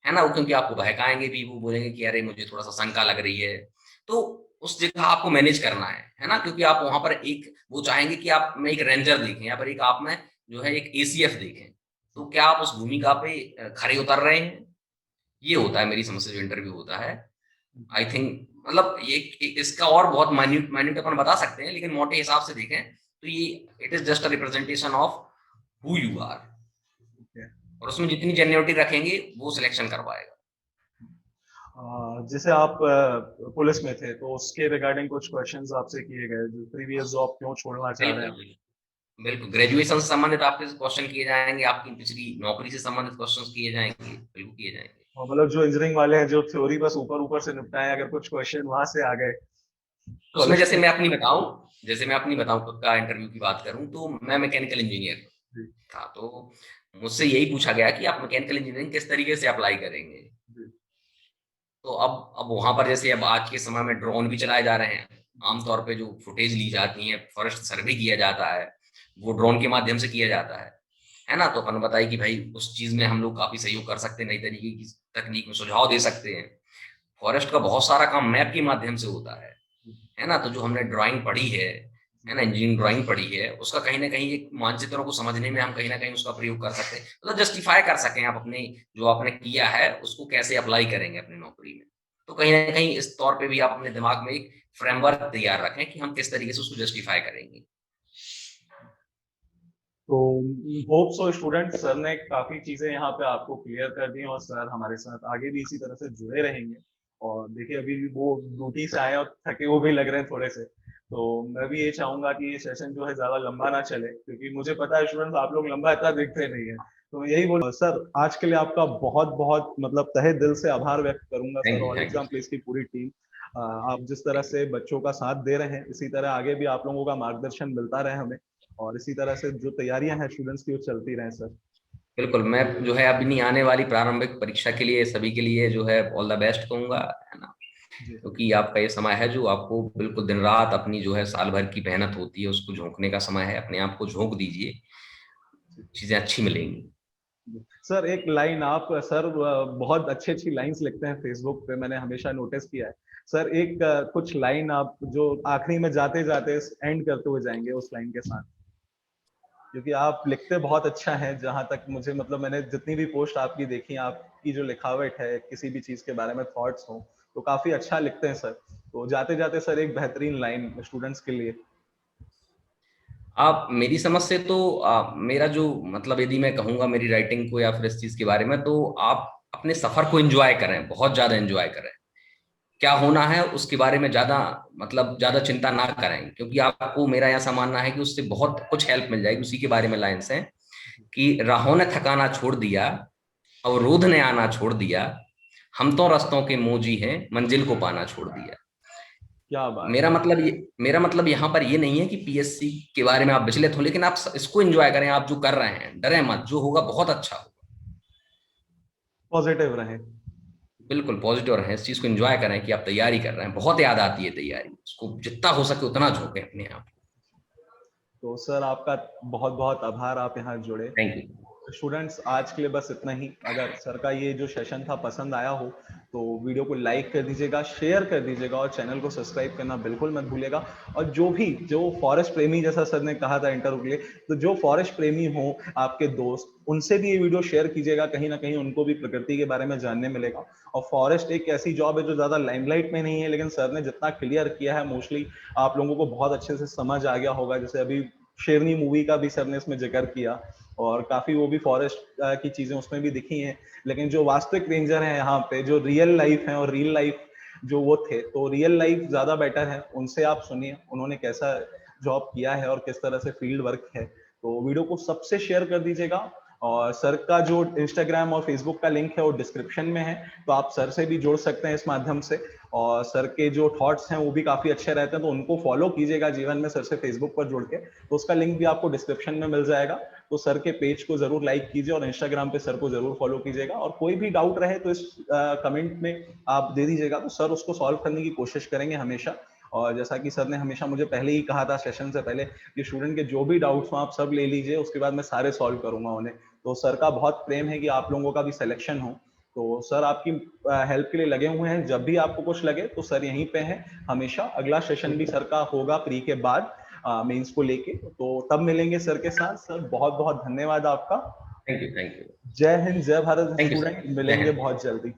है ना। वो क्योंकि आपको बहकाएंगे भी, वो बोलेंगे कि अरे मुझे थोड़ा सा शंका लग रही है, तो उस जगह आपको मैनेज करना है ना, क्योंकि आप वहां पर एक वो चाहेंगे कि आप में एक रेंजर देखें, या पर एक आप में जो है एक ACF देखें, तो क्या आप उस भूमिका पे खरे उतर रहे हैं। ये होता है मेरी समझ से जो इंटरव्यू होता है। आई थिंक मतलब ये इसका और बहुत माइन्यूट माइन्यूट अपन बता सकते हैं, लेकिन मोटे हिसाब से देखें तो ये it is just a representation of who you are, और उसमें जितनी जेन्युइनिटी रखेंगे वो सिलेक्शन करवाएगा। जैसे आप पुलिस में थे तो उसके रिगार्डिंग कुछ क्वेश्चंस आपसे किए गए, जो प्रीवियस जॉब क्यों छोड़ना चाह रहे बिल्कुल हैं? बिल्कुल बिल्कुल, ग्रेजुएशन से संबंधित आपके क्वेश्चन किए जाएंगे, आपकी पिछली नौकरी से संबंधित क्वेश्चन किए जाएंगे, बिल्कुल किए जाएंगे। और मतलब जो इंजीनियरिंग वाले हैं जो थ्योरी बस ऊपर ऊपर से निपटाए, अगर कुछ क्वेश्चन वहां से आ गए उसमें कॉलेज जैसे में? मैं अपनी बताऊं खुद का इंटरव्यू की बात करूं तो मैं मैकेनिकल इंजीनियर जी था, तो मुझसे यही पूछा गया कि आप मैकेनिकल इंजीनियरिंग किस तरीके से अप्लाई करेंगे। जी तो अब वहां पर जैसे अब आज के समय में ड्रोन भी चलाए जा रहे हैं, आमतौर पे जो फुटेज ली जाती है, फॉरेस्ट सर्वे किया जाता है, वो ड्रोन के माध्यम से किया जाता है ना। तो अपन बताइए कि भाई उस चीज में हम लोग काफी सहयोग कर सकते हैं, नई तरीके की तकनीक में सुझाव दे सकते हैं। फॉरेस्ट का बहुत सारा काम मैप के माध्यम से होता है ना। तो जो हमने ड्राइंग पढ़ी है ना, इंजीनियरिंग ड्राइंग पढ़ी है, उसका कहीं ना कहीं एक मानचित्रों को समझने में हम कहीं ना कहीं उसका प्रयोग कर सकते हैं, मतलब जस्टिफाई कर सकें आप अपने जो आपने किया है उसको कैसे अप्लाई करेंगे अपनी नौकरी में। तो कहीं ना कहीं इस तौर पे भी आप अपने दिमाग में एक फ्रेमवर्क तैयार रखें कि हम किस तरीके से उसको जस्टिफाई करेंगे। तो होप सो स्टूडेंट, सर ने काफी चीजें यहाँ पे आपको क्लियर कर दी, और सर हमारे साथ आगे भी इसी तरह से जुड़े रहेंगे। और देखिए अभी भी वो ड्यूटी से आए और थके हुए भी लग रहे हैं थोड़े से, तो मैं भी ये चाहूंगा कि ये सेशन जो है ज्यादा लंबा ना चले, क्योंकि मुझे पता है स्टूडेंट्स आप लोग लंबा इतना देखते नहीं है। तो मैं यही बोल सर, आज के लिए आपका बहुत बहुत मतलब तहे दिल से आभार व्यक्त करूंगा sir, all thank you. Exam place की पूरी टीम। आप जिस तरह से बच्चों का साथ दे रहे हैं, इसी तरह आगे भी आप लोगों का मार्गदर्शन मिलता रहे हमें। और इसी तरह से जो तैयारियां हैं स्टूडेंट्स की वो चलती रहें सर। बिल्कुल, मैं जो है अपनी आने वाली प्रारंभिक परीक्षा के लिए सभी के लिए जो है ऑल द बेस्ट कहूंगा, है ना, जी क्योंकि आपका ये समय है जो आपको बिल्कुल दिन रात अपनी जो है साल भर की मेहनत होती है उसको झोंकने का समय है। अपने आप को झोंक दीजिए, चीजें अच्छी मिलेंगी। सर एक लाइन आप सर बहुत अच्छी अच्छी लाइंस लिखते हैं फेसबुक पे, मैंने हमेशा नोटिस किया है सर। एक कुछ लाइन आप जो आखिरी में जाते जाते एंड करते हुए जाएंगे उस लाइन के साथ, क्योंकि आप लिखते बहुत अच्छा है। जहां तक मुझे मतलब मैंने जितनी भी पोस्ट आपकी देखी, आपकी जो लिखावट है किसी भी चीज के बारे में थॉट्स हो तो काफी अच्छा लिखते हैं सर। तो जाते जाते सर एक बेहतरीन लाइन स्टूडेंट्स के लिए। आप मेरी समझ से तो मेरा जो मतलब यदि मैं कहूंगा मेरी राइटिंग को या फिर इस चीज के बारे में, तो आप अपने सफर को एंजॉय करें, बहुत ज्यादा एंजॉय करें। क्या होना है उसके बारे में ज्यादा मतलब ज्यादा चिंता ना करें, क्योंकि आपको मेरा ऐसा मानना है कि उससे बहुत कुछ हेल्प मिल जाएगी। उसी के बारे में लाइन्स हैं कि राहों ने थकाना छोड़ दिया, अवरोध ने आना छोड़ दिया, हम तो रास्तों के मोजी हैं, मंजिल को पाना छोड़ दिया। क्या बात है। मेरा मतलब यहाँ पर ये नहीं है कि पीएससी के बारे में आप विचलित हो, लेकिन आप इसको एंजॉय करें। आप जो कर रहे हैं डरे मत, जो होगा बहुत अच्छा होगा। पॉजिटिव रहे। बिल्कुल पॉजिटिव रहें, इस चीज को एंजॉय करें कि आप तैयारी कर रहे हैं। बहुत याद आती है तैयारी, उसको जितना हो सके उतना झोंकें अपने आप। तो सर आपका बहुत बहुत आभार, आप यहाँ जुड़े। Thank you. स्टूडेंट्स आज के लिए बस इतना ही। अगर सर का ये जो सेशन था पसंद आया हो तो वीडियो को लाइक कर दीजिएगा, शेयर कर दीजिएगा और चैनल को सब्सक्राइब करना बिल्कुल मत भूलिएगा। और जो फॉरेस्ट प्रेमी, जैसा सर ने कहा था इंटरव्यू के लिए, तो जो फॉरेस्ट प्रेमी हो आपके दोस्त, उनसे भी ये वीडियो शेयर कीजिएगा। कहीं ना कहीं उनको भी प्रकृति के बारे में जानने मिलेगा। और फॉरेस्ट एक ऐसी जॉब है जो ज्यादा लाइमलाइट में नहीं है, लेकिन सर ने जितना क्लियर किया है मोस्टली आप लोगों को बहुत अच्छे से समझ आ गया होगा। जैसे अभी शेरनी मूवी का भी सर ने इसमें जिक्र किया और काफी वो भी फॉरेस्ट की चीजें उसमें भी दिखी हैं। लेकिन जो वास्तविक रेंजर हैं यहाँ पे, जो रियल लाइफ है और रियल लाइफ जो वो थे, तो रियल लाइफ ज्यादा बेटर है। उनसे आप सुनिए उन्होंने कैसा जॉब किया है और किस तरह से फील्ड वर्क है। तो वीडियो को सबसे शेयर कर दीजिएगा। और सर का जो इंस्टाग्राम और फेसबुक का लिंक है वो डिस्क्रिप्शन में है, तो आप सर से भी जुड़ सकते हैं इस माध्यम से। और सर के जो थॉट्स हैं वो भी काफी अच्छे रहते हैं, तो उनको फॉलो कीजिएगा जीवन में सर से फेसबुक पर जुड़ के। तो उसका लिंक भी आपको डिस्क्रिप्शन में मिल जाएगा। तो सर के पेज को जरूर लाइक कीजिए और इंस्टाग्राम पे सर को जरूर फॉलो कीजिएगा। और कोई भी डाउट रहे तो इस कमेंट में आप दे दीजिएगा, तो सर उसको सॉल्व करने की कोशिश करेंगे हमेशा। और जैसा कि सर ने हमेशा मुझे पहले ही कहा था सेशन से पहले कि स्टूडेंट के जो भी डाउट्स हो आप सब ले लीजिए, उसके बाद मैं सारे सॉल्व करूंगा उन्हें। तो सर का बहुत प्रेम है कि आप लोगों का भी सिलेक्शन हो। तो सर आपकी हेल्प के लिए लगे हुए हैं। जब भी आपको कुछ लगे तो सर यहीं पे हैं हमेशा। अगला सेशन भी सर का होगा प्री के बाद मेंस को लेके, तो तब मिलेंगे सर के साथ। सर बहुत बहुत धन्यवाद आपका। Thank you. Thank you. जय हिंद, जय Bharat thank you student, sir. जय मिलेंगे हिंद। बहुत जल्दी।